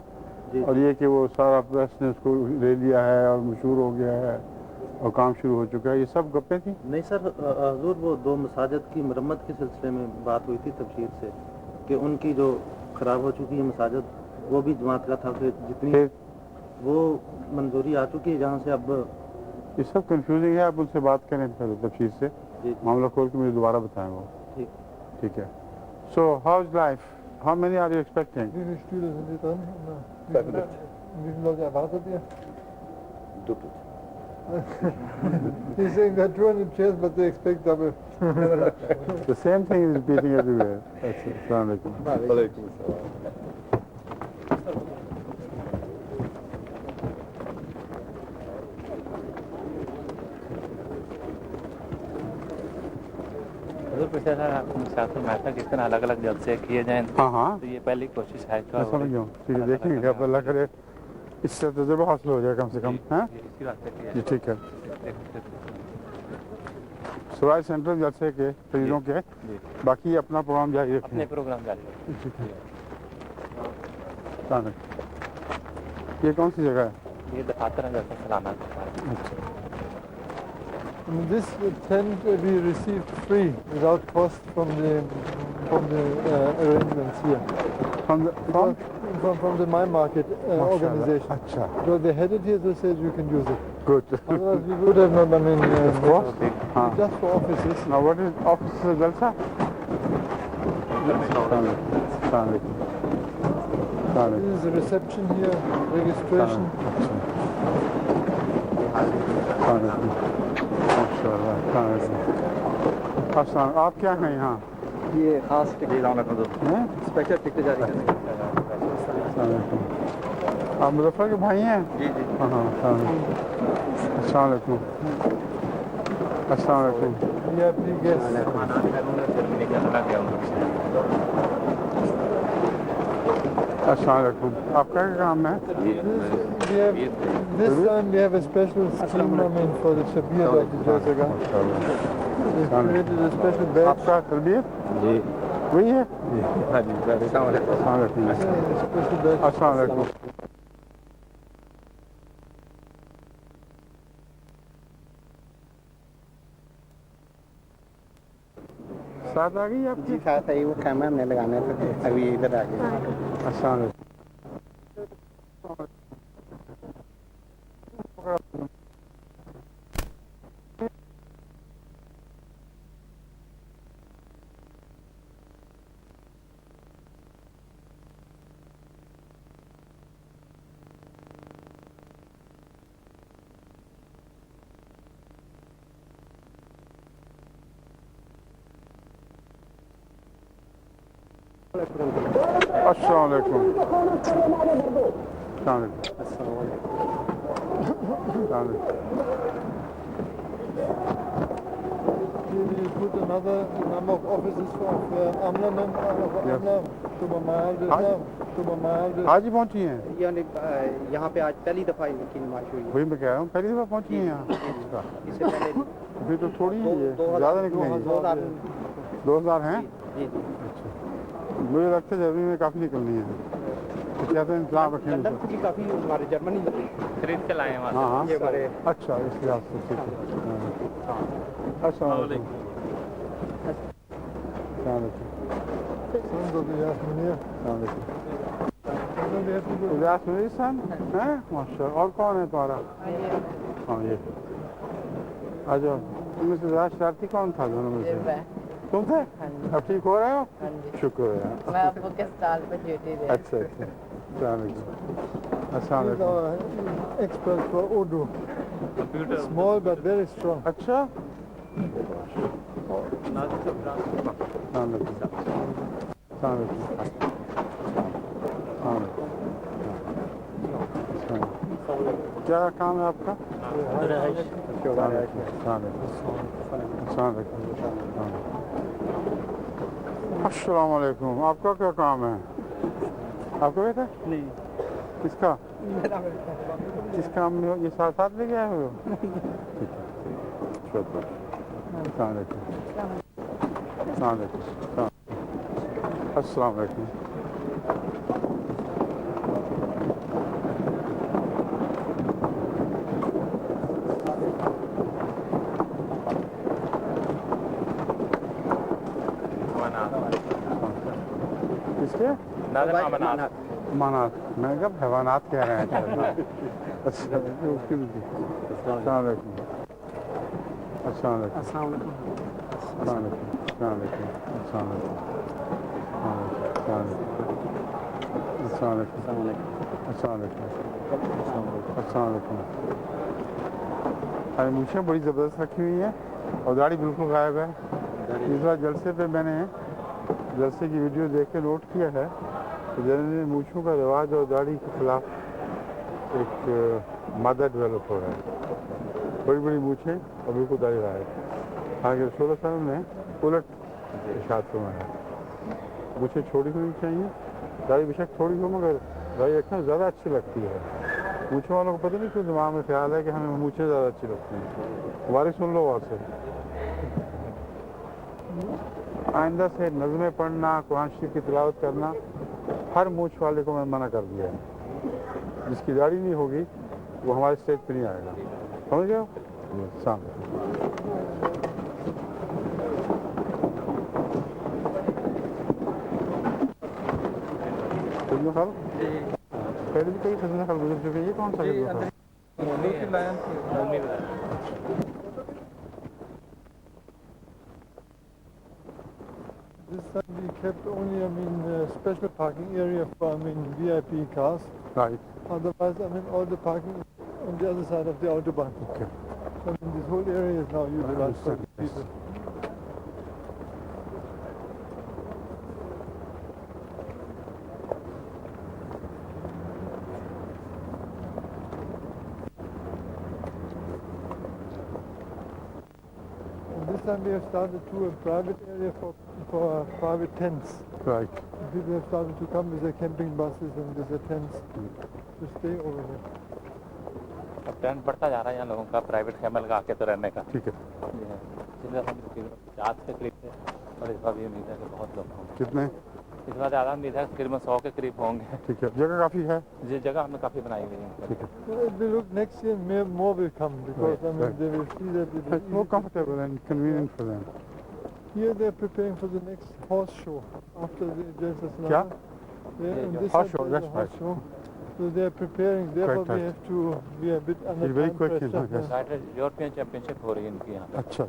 और ये कि वो सारा प्रेस ने उसको ले लिया है और मशहूर हो गया है और काम शुरू हो चुका है, ये सब गप्पे थी? नहीं सर, हजूर वो 2 मसाजिद की मरम्मत के सिलसिले में बात हुई थी तबशीर से कि उनकी जो ख़राब हो चुकी है मसाजिद वो भी जमात का था कि जितनी वो मंजूरी आ चुकी है जहाँ से अब ये सब कंफ्यूजिंग है। आप उनसे बात करें पहले तफसील से, मामला खोल के मुझे दोबारा बताएं वो। ठीक है। So how is life? How many are you expecting? Wie viele Stühle sind die drin? Wie viele Leute erwartet ihr? He's saying there are 200 chairs, but they expect double. The same thing is repeating everywhere. That's it. Assalamu alaikum. हजूर पिछले साल आपने साथ में मैथा किस तरह अलग अलग जलसे किए जाएं हाँ हाँ तो ये पहली कोशिश है मैं समझ गया हूँ ठीक है देखेंगे अब अल्लाह करे इससे तजुर्बा हासिल हो जाए कम से कम हैं इसी बात से जी ठीक है सुराज सेंट्रल जलसे के शरीरों के जी बाकी अपना प्रोग्राम जारी अपने रखें प्रोग्राम जारी रखें। ठीक है अचानक ये कौन सी जगह है ये दफातर है जैसा सलाना अच्छा And this tent we received free without cost from the arrangements here. From From the My Market organization. अच्छा So they had it here, they said you can use it. good Otherwise we would have not, I mean, हाँ just for offices. now what is office जलसा This is the reception here, registration. अच्छा आप क्या हैं यहाँ ये खास ticket special ticket जारी करेंगे। आप मुजफ्फर के भाई हैं जी जी हाँ हाँ अस्सलाम वालेकुम अस्सलाम वालेकुम VIP guests. अस्सलाम वालेकुम आपका क्या काम है This time we have a special scheme, I mean, for the Shabir of the Jazaga. They've created a special badge. आपका तरबियत जी वही है हाँ जी अस्सलाम वालेकुम Special badge. अस्सलाम वालेकुम साथ आ गई आपकी साथ आई वो कैमरा हमने लगाना था अभी इधर आ गया। अस्सलाम वालेकुम अस्सलाम वालेकुम अस्सलाम वालेकुम We put another number of offices for Amla, आज ही पहुंची हैं यहाँ पे आज पहली दफा इनकी नुमाइश हुई है। वही मैं कह रहा हूँ पहली दफा पहुंची हैं यहाँ इससे पहले फिर तो थोड़ी ही है ज़्यादा निकलेंगे 2000 हैं जी मुझे लगता है जर्मनी में काफ़ी निकलनी है तो कहते हैं इंतजाम रखें लंदन की काफ़ी हमारे जर्मनी खरीद के लाए हैं वहाँ हाँ हाँ ये हमारे अच्छा इस लिहाज से ठीक है अस्सलाम वालेकुम अस्सलाम वालेकुम Sons of the Yasminir. अस्सलाम वालेकुम So we have to go. उदास मेरी सन है माशा और कौन है तुम्हारा हाँ ये आ जाओ तुमसे ज़्यादा शरारती कौन था दोनों में से तुम थे अब ठीक हो रहे हो शुक्र है मैं आपको किस साल पे ड्यूटी दे अच्छा अच्छा अस्सलाम वालेकुम अस्सलाम He's वालेकुम our expert for Urdu. Small but very strong. अच्छा अस्सलाम वालेकुम अस्सलाम वालेकुम क्या काम है आपका अस्सलाम वालेकुम आपका क्या काम है आपका बेटा नहीं किसका किस काम में हो ये साथ साथ लेके आए हो ठीक है अस्सलाम वालेकुम अस्सलाम वालेकुम अस्सलाम वालेकुम किसके मानात मैं कब हैवानात कह रहे हैं अच्छा उसकी भी अस्सलाम वालेकुम अस्सलाम वालेकुम अस्सलाम वालेकुम अस्सलाम वालेकुम अस्सलाम वालेकुम अस्सलाम वालेकुम अस्सलाम वालेकुम अस्सलाम वालेकुम और मूछें बड़ी ज़बरदस्त रखी हुई हैं और दाढ़ी बिल्कुल गायब है। इस बार जलसे पे मैंने जलसे की वीडियो देख के नोट किया है कि जनरली मूछों का रिवाज और दाढ़ी के खिलाफ एक मादा डेवलप हो रहा है। बड़ी बड़ी मूछें और बिल्कुल दाढ़ी गायब। हालांकि रसूल सल्लल्लाहु अलैहि वसल्लम ने उलट इरशाद फरमाया, मूछें छोड़ी होनी चाहिए, दाढ़ी बेशक थोड़ी हो मगर दाढ़ी रखना ज़्यादा अच्छी लगती है। मूछों वालों को पता नहीं क्यों दिमाग में ख्याल है कि हमें मूछें ज़्यादा अच्छी लगती हैं। हमारी सुन लो वहाँ से आइंदा से नज़में पढ़ना, कुरान शरीफ की तिलावत करना हर मूछ वाले को मैं मना कर दिया है। जिसकी दाढ़ी नहीं होगी वो हमारे स्टेज पे नहीं आएगा। समझ गए? सामने खाल पहले भी कई खजना खाल गुजर चुके हैं। ये कौन सा खजना खाल? This time we kept only, special parking area for, VIP cars. Right. Otherwise, all the parking on the other side of the autobahn. Okay. So, this whole area is now utilized for people. This time we have started to a private area for private tents. Right. People have started to come with their camping buses and with their tents to stay over here. अब trend बढ़ता जा रहा है यहाँ लोगों का private camel लगा के तो रहने का। ठीक है। पिछले हम 50 के करीब थे और इस बार भी उम्मीद है कि बहुत लोग होंगे। कितने? इस बार ज़्यादा उम्मीद है तकरीबन 100 के करीब होंगे। ठीक है। जगह काफ़ी है? जी जगह हमने काफ़ी बनाई हुई है। ठीक है। We look next year more will come because they will see that it It's more comfortable and convenient for them. Here they are preparing for the next horse show after the Jalsa क्या? Horse show, that's right. show. So they are preparing. Therefore we have to be a bit under Very time quick, pressure. yes. European championship हो रही है इनकी यहाँ। अच्छा।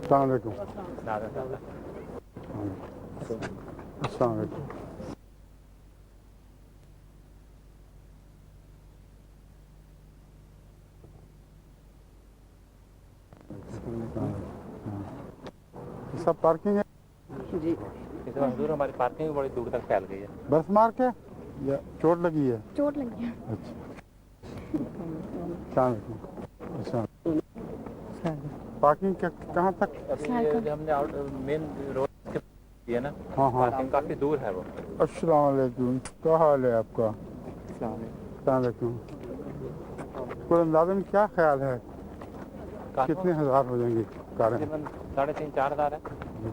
अस्सलाम वालेकुम। अस्सलाम वालेकुम। सब पार्किंग है? जी इस बार हजूर हमारी पार्किंग भी बड़ी दूर तक फैल गई है। बस मार्क है या चोट लगी है? चोट लगी है। अच्छा। अस्सलाम वालेकुम। पार्किंग कहाँ तक? अभी हमने मेन रोड के है ना। हाँ हाँ। पार्किंग काफ़ी दूर है वो। अस्सलाम वालेकुम। क्या हाल है आपका? अस्सलाम वालेकुम। कोई अंदाज़ा में क्या ख्याल है कितने हज़ार हो जाएंगी कारें? तकरीबन 3,500-4 हज़ार है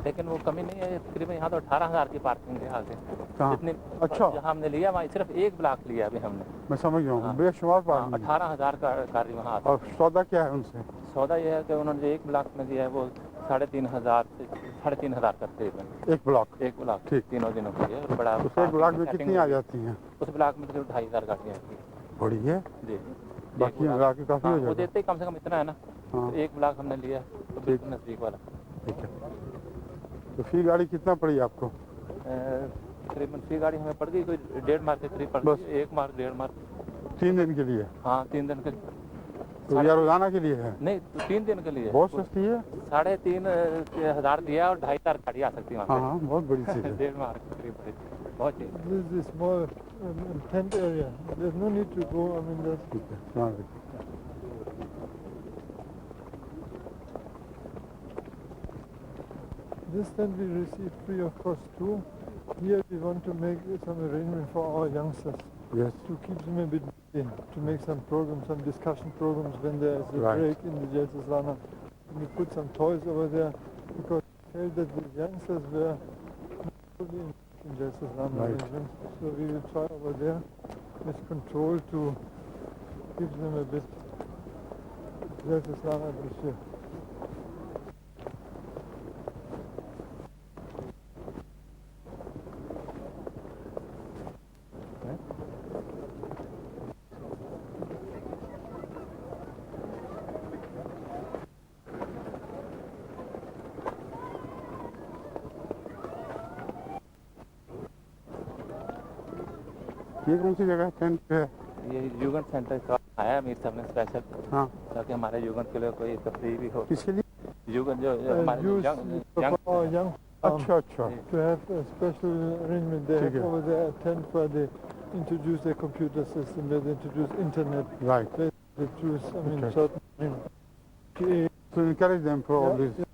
लेकिन वो कमी नहीं है। तकरीबन यहाँ तो 18,000 की पार्किंग है आगे। जितनी अच्छा। जहाँ हमने लिया वहाँ सिर्फ एक ब्लॉक लिया अभी हमने। मैं समझ गया हूँ। बेशुमार पार्किंग। 18,000 का कार्य वहाँ आता है। और सौदा क्या है उनसे? सौदा ये है कि उन्होंने जो एक ब्लॉक में दिया है वो 3,500 से 3,500 का तकरीबन। एक ब्लॉक? एक ब्लॉक ठीक। तीनों दिनों के लिए। बड़ा उस एक ब्लॉक में कितनी आ जाती हैं? उस ब्लॉक में तकरीबन 2,500 गाड़ियाँ आती हैं। बड़ी है? जी। बाकी ब्लॉक की काफ़ी हो वो जाएगा। देते ही कम से कम इतना है ना। तो एक ब्लॉक हमने लिया तो बिल्कुल नज़दीक वाला। ठीक है। तो फी गाड़ी कितना पड़ी आपको? तकरीबन फी गाड़ी हमें पड़ गई कोई 1.5 मार्क के करीब पड़ गई। 1 मार्क 1.5 मार्क। 3 दिन के लिए? हाँ 3 दिन के। तो या रोजाना के लिए है? नहीं 3 दिन के लिए। बहुत सस्ती है। 3,500 दिया और 2,500 गाड़ी आ सकती है वहाँ। हाँ बहुत बड़ी चीज़ है। 1.5 मार्क के करीब पड़ी। बहुत चीज़। This is small tent area. There's no need to go. There's ठीक है। अस्सलाम वालेकुम। This tent we receive free of cost too. Here we want to make some arrangement for our youngsters. Yes. To keep them a bit busy, to make some programs, some discussion programs when there is a break in the Jalsa Salana. We put some toys over there because we felt that the youngsters were not fully in Jalsa Salana arrangements. So we will try over there with control to give them a bit Jalsa Salana this year. ये कौन सी जगह tent पे है? ये युगन centre का आया अमीर साहब ने स्पेशल, हाँ, ताकि हमारे युगन के लिए कोई तफरीह भी हो। किसके लिए? युगन जो हमारे Youth for young. अच्छा अच्छा, To have a special arrangement. They ठीक have है। over there a tent where they introduce their computer system, where they introduce internet, right. they introduce, I mean, Okay. certain, To encourage them for all this.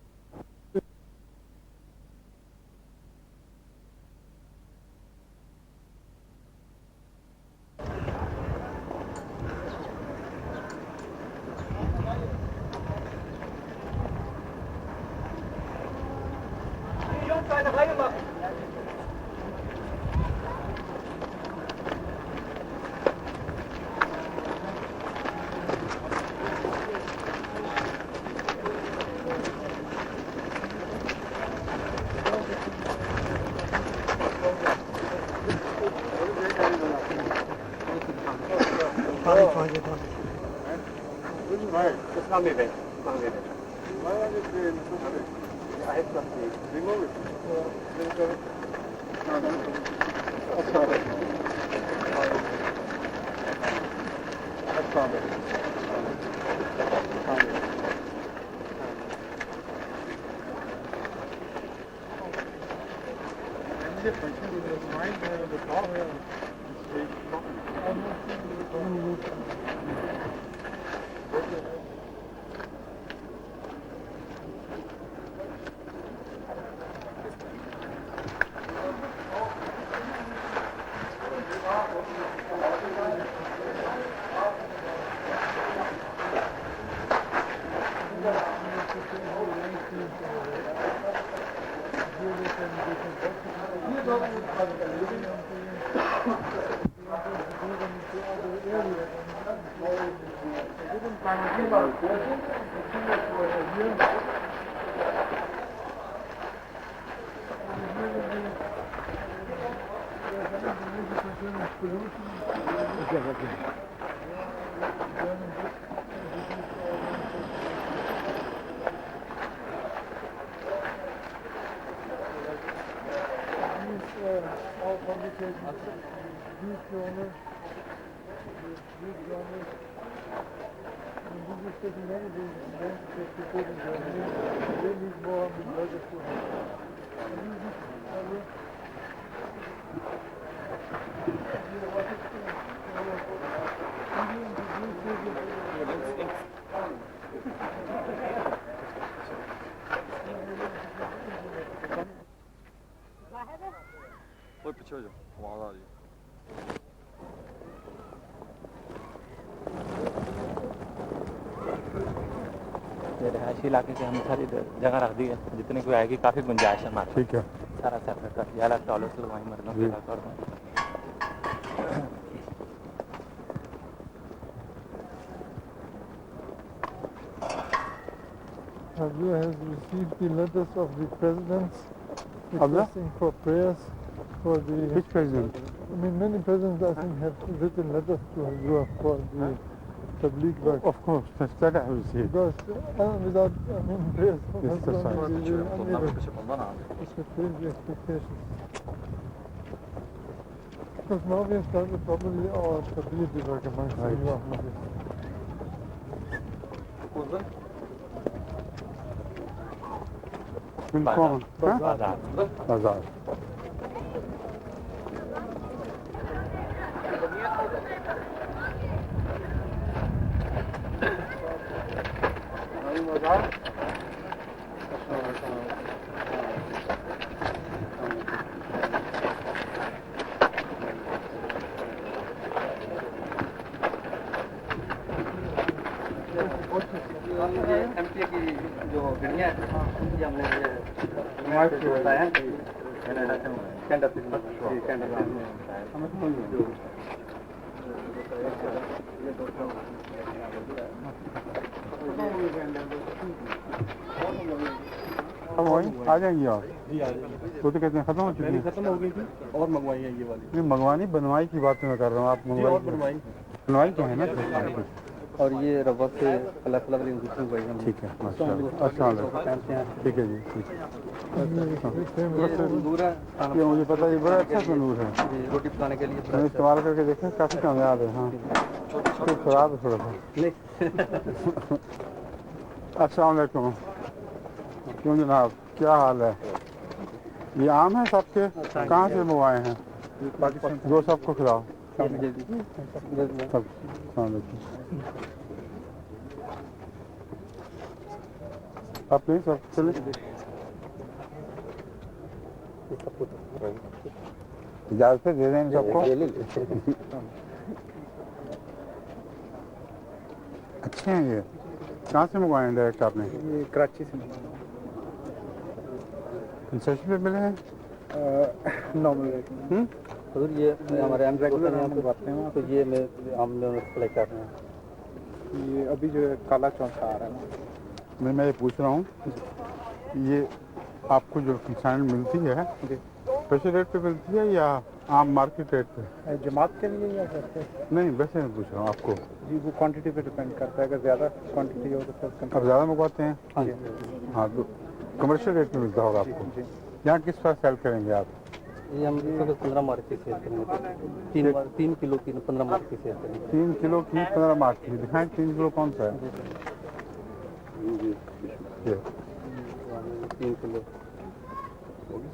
all publications, these journals, these journals, and this is taking many days to take the paper journal. They need more than letters to have. कोई पीछे हो जाओ, वहाँ आ जाओ। ये रहायशी इलाके के हम सारी जगह रख दी है, जितनी कोई आएगी काफ़ी गुंजाइश है हमारे। ठीक है। सारा सेपरेट कर दिया अलग टॉयलेट से वहीं मरना कर दूँ। Abdul has received the letters of the presidents requesting for prayers for the... Which president? I mean, many presidents, I think, have written letters to Abdul for the Tabligh work. Of course, that I have received. Because without, I mean, prayers from Yes, that's husband, right. we will unable to fulfill the expectations. Because now we have started probably our Tabligh work amongst the new Ahmadis. कौन? बाजार बाजार। MP की जो गड़ियाँ हैं उनकी हमने बताया कैंडा अब वही आ जाएंगी आप? वो तो कहते हैं खत्म हो चुकी है। खत्म हो गई थी और मंगवाई है ये वाली। नहीं, मंगवानी बनवाई की बात मैं कर रहा हूँ। आप मंगवाई क्या है ना? और ये रबर से अलग अलग दूसरी मंगवाई हम। ठीक है, माशाल्लाह। अस्सलाम वालेकुम। ठीक है जी, ठीक है। दूर है ये मुझे पता है, ये बड़ा अच्छा तंदूर है। रोटी पकाने के लिए। मैंने इस्तेमाल करके देखा, काफ़ी कामयाब है। हाँ, तो खराब है थोड़ा सा। अस्सलाम वालेकुम। क्यों जनाब, क्या हाल है? ये आम है सबके? कहाँ से मंगवाए हैं? पाकिस्तान। दो सबको खिलाओ सब। अस्सलाम वालेकुम। आप नहीं सब चले? इजाज़त से दे दें सबको। अच्छे हैं ये। कहाँ से मंगवाए हैं डायरेक्ट आपने? ये कराची से कंसेशन पे मिले हैं? नॉर्मल रेट में। तो ये हमारे हम रेगुलर हम मंगवाते हैं, तो ये हम सेलेक्ट कर रहे हैं। ये अभी जो है काला चौंसा आ रहा है ना। मैं ये पूछ रहा हूँ, ये आपको जो कंसाइन मिलती है स्पेशल रेट पे मिलती है या आम मार्केट रेट पे? जमात के लिए या कैसे? नहीं, वैसे मैं पूछ रहा हूँ आपको। जी वो क्वांटिटी पे डिपेंड करता है, अगर ज़्यादा क्वांटिटी हो तो फिर आप ज़्यादा मंगवाते हैं? हाँ जी। हाँ, तो कमर्शियल रेट में मिलता होगा आपको। यहाँ किस तरह सेल करेंगे आप? ये हम 15 मार्च की सेल करेंगे। 3 किलो की 15 मार्च की सेल करेंगे। 3 किलो की 15 मार्च की दिखाएं। 3 किलो कौन सा है? ये 3 किलो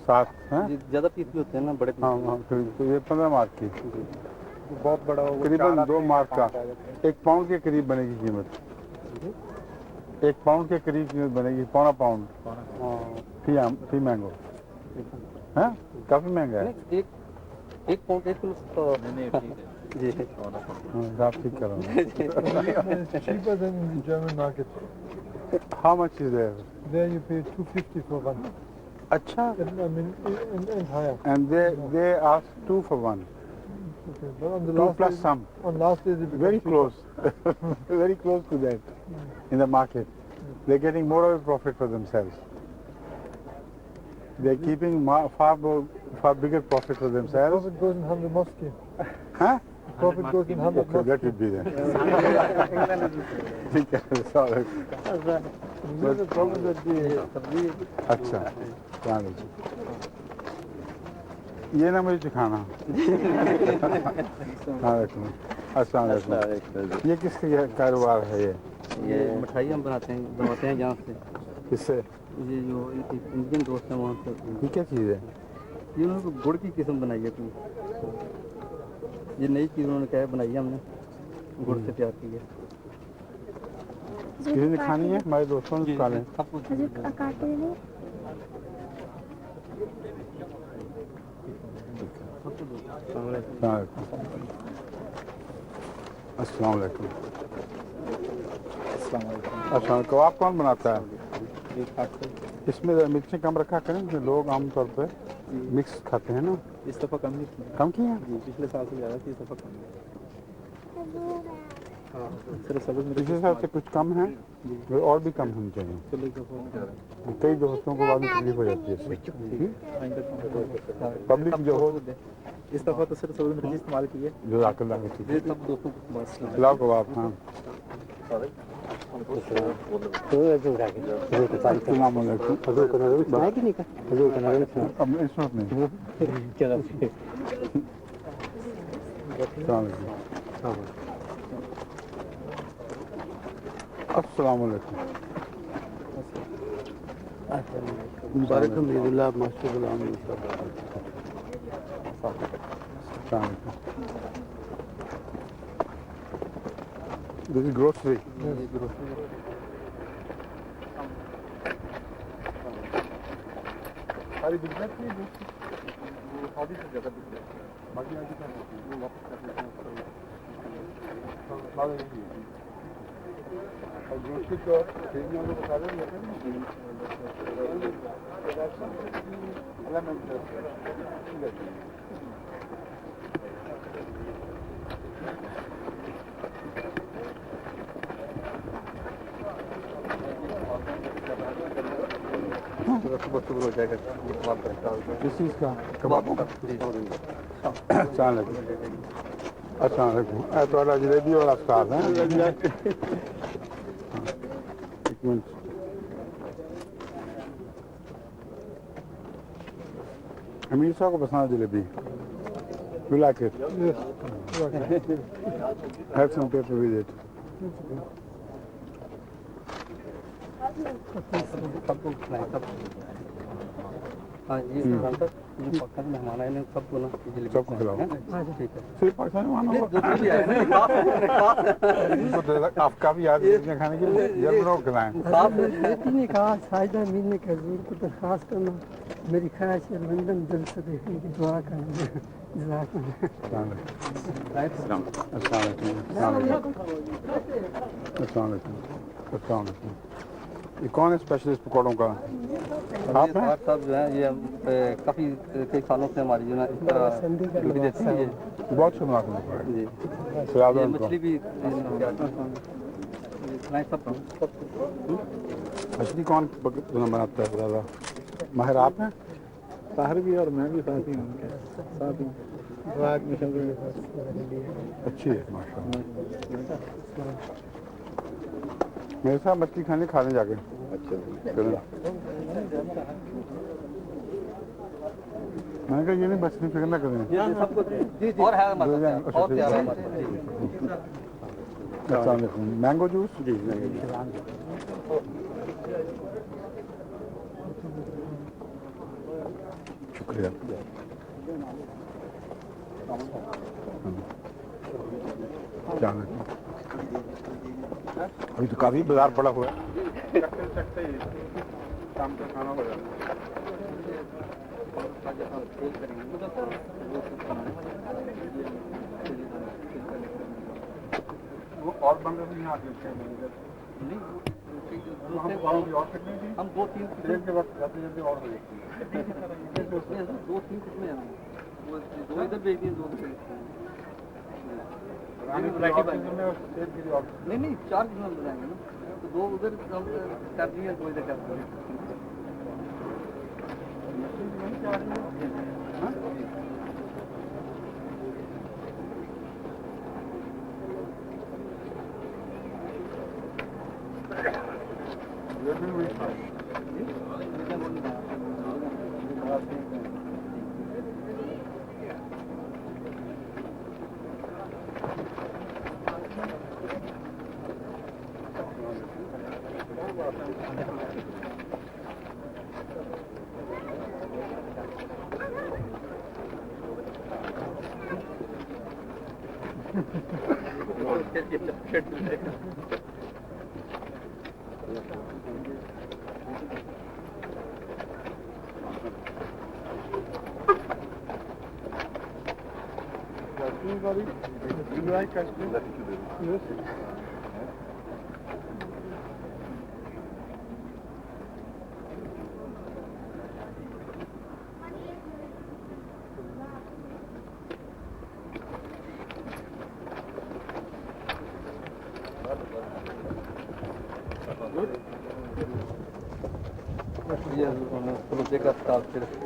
7 है? ज़्यादा पीस भी होते हैं ना, बड़े पीस। हाँ हाँ, तो ये 15 मार्च की बहुत बड़ा होगा, करीबन 2 मार्च का 1 पाउंड के करीब बनेगी कीमत। 1 पाउंड के करीब कीमत बनेगी, पौना पाउंड फी मैंगो है। काफ़ी महंगा है। एक पाउंड 1 किलो जी आप ठीक कर रहे हैं। Cheaper than in the German market. How much is there? There you pay 250 for one. अच्छा, I mean, and higher. and they ask 2 for 1. Okay, but on the 2 last plus day, some. on last day they become Very cheaper. close. Very close to that in the market. They're getting more of a profit for themselves. They're keeping far bigger profit for themselves. Profit goes in 100 mosque. Huh? Profit goes in 100 Okay, let it be then. ठीक है, sorry. But the problem that the अच्छा, ये ना मुझे सिखाना। अस्सलाम वालेकुम। ये किसका कारोबार है ये? ये मिठाई हम बनवाते हैं यहाँ से। किससे? ये जो इंडियन दोस्त हैं वहाँ से। ये क्या चीज़ है? ये उन्होंने गुड़ की किस्म बनाई है अपनी। ये नई चीज़ उन्होंने क्या है बनाई है, हमने गुड़ से तैयार की है। किसी ने खानी है? हमारे दोस्तों ने खा लें। अस्सलाम वालेकुम। अच्छा, कबाब कौन बनाता है? इसमें मिर्ची कम रखा करें, लोग आमतौर पर मिक्स खाते हैं ना। इस दफ़ा कम नहीं कम किया? पिछले साल से ज़्यादा थी, इस दफ़ा कम। पिछले साल से कुछ कम है, और भी कम होनी चाहिए। कई दोस्तों को बाद में तकलीफ हो जाती है इससे। पब्लिक जो हो इस दफ़ा तो सिर्फ सब्ज़ मिर्ची इस्तेमाल की है। जो आकर लाके ठीक है। सब दोस्तों को बस खिलाओ कबाब। हाँ, अस्सलाम वालेकुम। अब इस वक्त नहीं। अस्सलाम वालेकुम। मुबारक हमीदुल्लाह माशाअल्लाह। This is grocery. सारी बिजनेस की शादी से ज़्यादा बिजनेस बाकी आगे क्या वो वापस कर लेते हैं। और ग्रोसरी को खरीदने वालों को बता दें। सुबह हो जाएगा किस चीज़ का? कबाबों का। अस्सलाम वालेकुम थोड़ा जलेबी और अफ्तार है एक मिनट अमीर साहब को पसंद है jalebi You like it? Yes. Have some paper with it. सबको खिलाएं सब। हाँ ये साल तक जो पाकिस्तान मेहमान आए हैं सबको ना जलेबी सबको खिलाओ। ठीक है। सिर्फ पाकिस्तानी मेहमान होगा दूसरे भी आए हैं इनको तो आपका भी याद रखने खाने के लिए जरूर लोग खिलाएं ने कहा साजिदा मिलने का हजूर को दरख्वास्त करना मेरी ख्वाहिश है लंदन दिल से देखने की दुआ करेंगे ये कौन है स्पेशलिस्ट पकौड़ों का आप हैं साहब जो है ये काफ़ी कई सालों से हमारी जो है इस तरह ड्यूटी देती है बहुत शुरुआत में जी ये मछली भी मछली कौन बनाता है ज़्यादा माहिर आप हैं ताहिर भी और मैं भी साथ ही हूँ साथ ही अच्छी है माशाल्लाह मेरे साथ मछली खाने जाके अच्छा मैंने कहा ये नहीं मछली फिक्र ना करें और है हमारे साथ और तैयार है हमारे अस्सलाम वालेकुम मैंगो जूस जी शुक्रिया अभी तो काफी बाजार पड़ा हुआ है शाम का खाना हो जाता वो और बंदे भी यहाँ आते हैं हम दो तीन के वक्त जाते जाते और हो जाते हैं दो तीन कितने हैं वो दो इधर भेज दिए दो नहीं 4 किलो हम बनाएंगे ना तो 2 उधर हम कर दिए 2 इधर कर दिए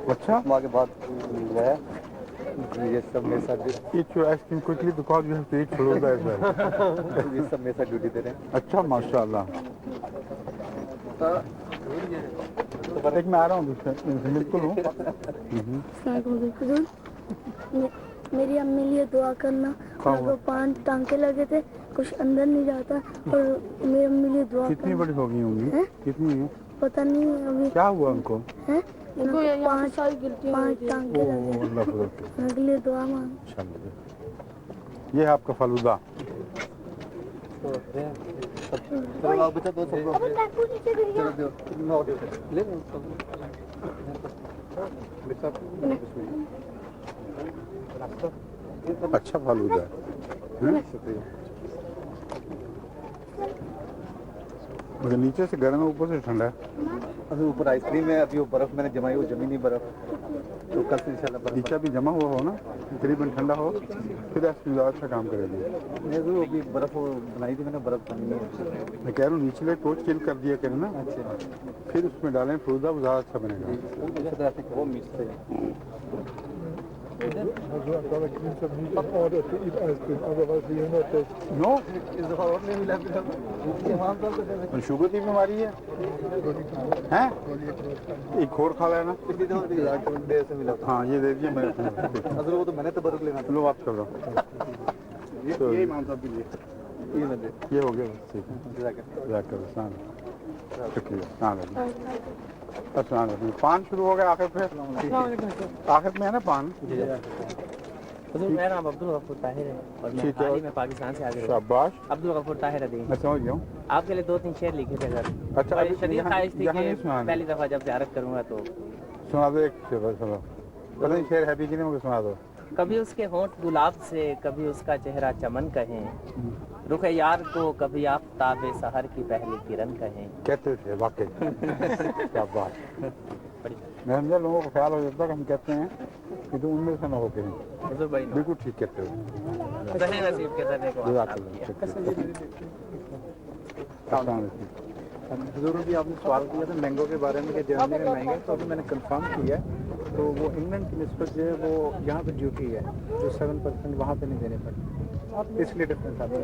अच्छा के बाद ये सब मेरे साथ eat your ice cream quickly because you have to eat Faluda as well. ये सब मेरे साथ ड्यूटी दे रहे हैं अच्छा माशाल्लाह एक मैं आ रहा हूँ बिल्कुल हूँ मेरी अम्मी लिए दुआ करना को 5 टांके लगे थे कुछ अंदर नहीं जाता और मेरी अम्मी लिए दुआ कितनी बड़ी हो गई होंगी कितनी है पता नहीं अभी क्या हुआ उनको है इनको 5 टांके लगे उनके लिए दुआ मांग ये है आपका फलूदा बच्चा दो ले अच्छा फलूदा है मगर नीचे से गर्म है ऊपर से ठंडा है अभी ऊपर आइसक्रीम है अभी वो बर्फ मैंने जमाई वो जमीनी बर्फ तो कल से इंशाल्लाह बर्फ नीचे भी जमा हुआ हो ना तकरीबन ठंडा हो फिर आइसक्रीम ज़्यादा अच्छा काम करेगी मैं तो अभी बर्फ बनाई थी मैंने बर्फ बनी है मैं कह रहा हूँ नीचे टोच चिल कर दिया करें ना अच्छा फिर उसमें डालें फलूदा वो ज़्यादा अच्छा बनेगा वो मिक्स है Hazrat Baba gives them meat in order to eat ice cream, otherwise we will not taste. No इस दफा और नहीं मिला फिर इमाम साहब को शुगर की बीमारी है हैं एक और खा लेना पिछली दफा भी देर से मिला था हाँ ये दे दिए मैं असल वो तो मैंने तबरुक लेना था लो बात कर लो ये इमाम साहब के लिए ये मैं दे ये हो गया बस, ठीक है जाकर शुक्रिया अस्सलाम वालेकुम पान शुरू हो गया आखिर पे आखिर में है ना पान मेरा नाम अब्दुल गफूर ताहिर है और मैं ठीक है। हाल ही में पाकिस्तान से आ गया हूँ। शाबाश अब्दुल गफूर ताहिर अदीम मैं समझ गया हूँ आपके लिए 2-3 शेर लिखे थे सर अच्छा बड़ी अभी शदीद ख्वाहिश थी यहाँ कि नहीं सुनाना पहली दफा जब ज़ियारत करूँगा तो सुना दो एक शेर सुनो पता नहीं शेर है भी कि नहीं मुझे सुना दो कभी उसके होंठ गुलाब से कभी उसका चेहरा चमन कहें रुख यार को कभी आफताब सहर की पहली किरण कहें कहते थे वाकई क्या बात मैं समझा लोगों को ख्याल हो जाता है कि हम कहते हैं कि तुम उनमें से न हो कहीं हुजूर भाई बिल्कुल ठीक कहते हो सही नसीब के सर देखो हजूर भी आपने सवाल किया था मैंगो के बारे में कि जर्मनी में महंगे तो अभी मैंने कंफर्म किया है तो वो इंग्लैंड की निस्बत जो है वो यहाँ पे ड्यूटी है जो 7% वहाँ पे नहीं देने पड़ते इसलिए डिफरेंस आता है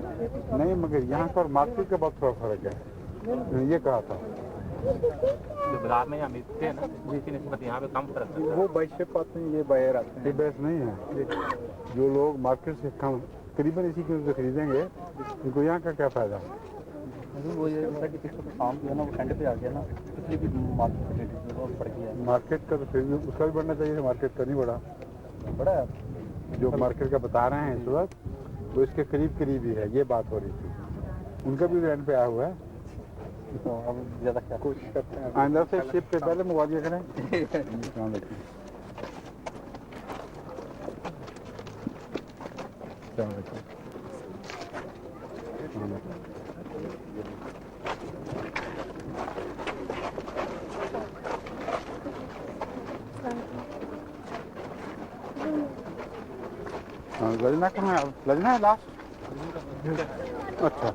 नहीं मगर यहाँ पर मार्केट का बहुत थोड़ा फर्क है ये कहा था जो बाजार में यहाँ मिलते हैं ना जिसकी निस्बत यहाँ पे कम फर्क है वो बाई शिप आते हैं ये बायर आते ये बहस नहीं है जो लोग मार्केट से कम करीबन इसी कीमत से खरीदेंगे उनको यहाँ का क्या फायदा वो ये होता है कि पिछले तो काम किया ना वो एंड पे आ गया ना इसलिए भी मार्केट रेट बढ़ गया मार्केट का तो फिर भी उसका भी बढ़ना चाहिए मार्केट का नहीं बढ़ा बड़ा है जो मार्केट का बता रहे हैं इस वक्त वो इसके करीब करीब ही है ये बात हो रही थी उनका भी एंड पे आया हुआ है तो अब ज़्यादा क्या कोशिश करते हैं आइंदा से शिप पे पहले मुआवजा करें अस्सलाम वालेकुम अस्सलाम वालेकुम लजना कहाँ है लजना है लास्ट अच्छा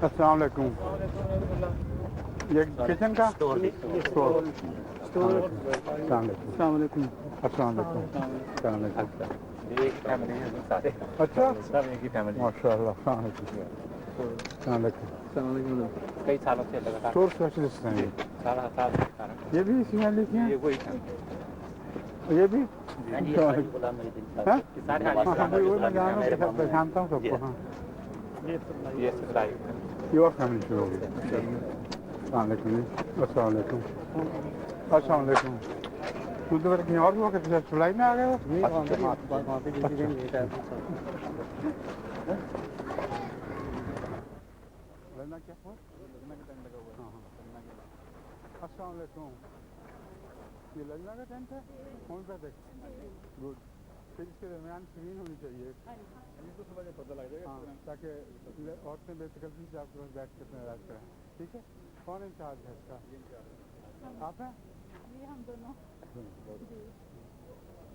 अस्सलाम वालेकुम ये किचन का स्टोर अस्सलाम वालेकुम अस्सलाम वालेकुम एक फैमिली है सारे अच्छा सब एक ही फैमिली माशाल्लाह अस्सलाम वालेकुम कई सालों से लगातार स्टोर स्पेशलिस्ट हैं ये सारा साल ये भी इसी में लिखे हैं ये वही ये भी हाँ जी हाँ? सारे हाँ हाँ वही मैं जानता हूँ सबको हाँ ये सप्लाई ये और फैमिली शुरू हो गई अस्सलाम वालेकुम अस्सलाम वालेकुम तू तो कहीं और हुआ कि जुलाई में आ गए हो वहाँ पे ड्यूटी लेट है लड़ना क्या हुआ लड़ना का टाइम लगा हुआ है हाँ हाँ अस्सलाम वालेकुम ये लड़ना का टेंट है फोन पे देख गुड फिर इसके दरमियान स्क्रीन होनी चाहिए ये तो सुबह पता लग जाएगा हाँ ताकि औरतें बेतकल्फी से आपके पास बैठ कर इलाज कराएं ठीक है कौन इंचार्ज है इसका आप हैं ये हम दोनों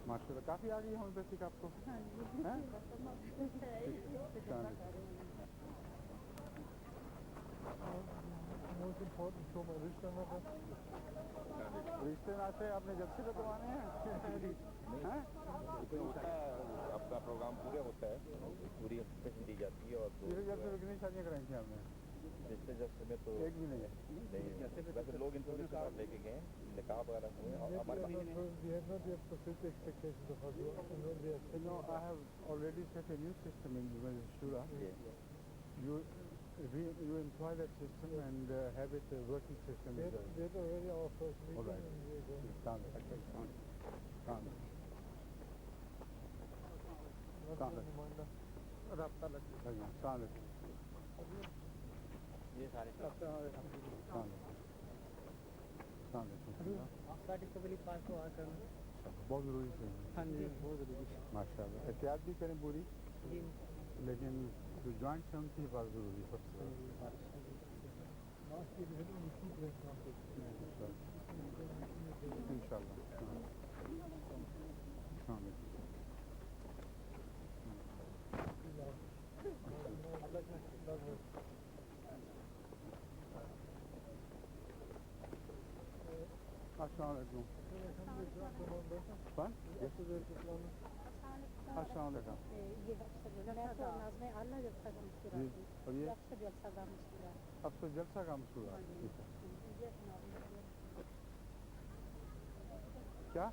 माशाल्लाह काफ़ी आ गई होम्योपैथिक आपको रिश्ते नाते आपने जब से कटवाने हैं अपना प्रोग्राम पूरे होता है पूरी इंफॉर्मेशन दी जाती है और जब से कितनी शादियाँ कराई थी आपने पिछले जब समय तो एक भी नहीं वैसे लोग इन्फॉर्मेशन लेके गए निकाह वगैरह हुए और हमारे No, I have already set a new system in Shura. You employ that system and have it a working system. They're already our first meeting. All right. ये सारे पास तो आकर बहुत ज़रूरी है हाँ जी बहुत ज़रूरी माशाल्लाह एहतियात भी करें पूरी जी लेकिन जो जॉइंट से उनकी बात ज़रूरी है इंशाल्लाह अस्सलाम वालेकुम। कौन? अस्सलाम वालेकुम। ये आला जलसा का मुस्कुराती जी, और ये अफसर जलसा का मुस्कुराती अफसर जलसा का मशहूर है। ठीक है। क्या?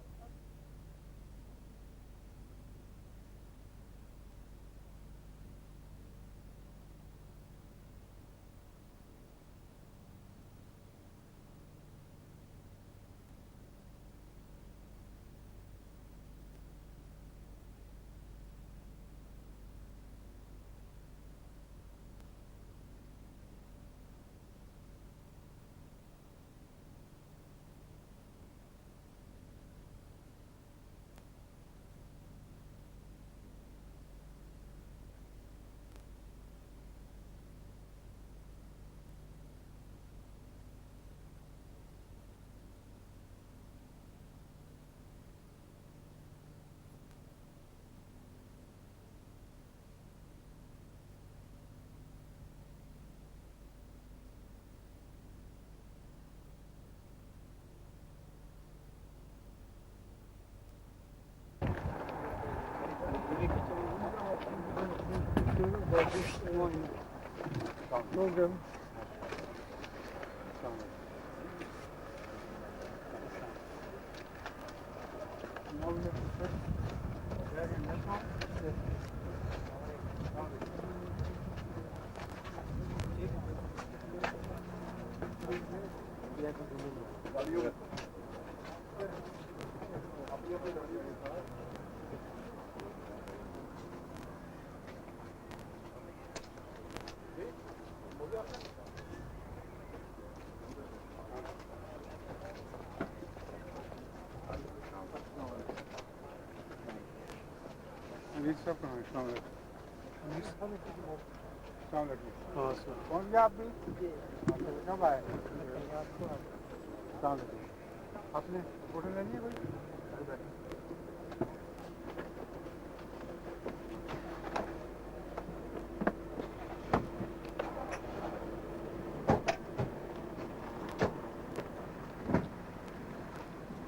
Program. Now we have to set bag and laptop. अमीर साहब कहाँ हैं? अस्सलाम वालेकुम। अस्सलाम वालेकुम। पहुँच गया आप भी? कब आए? अस्सलाम वालेकुम। आपने फोटो लेनी है कोई?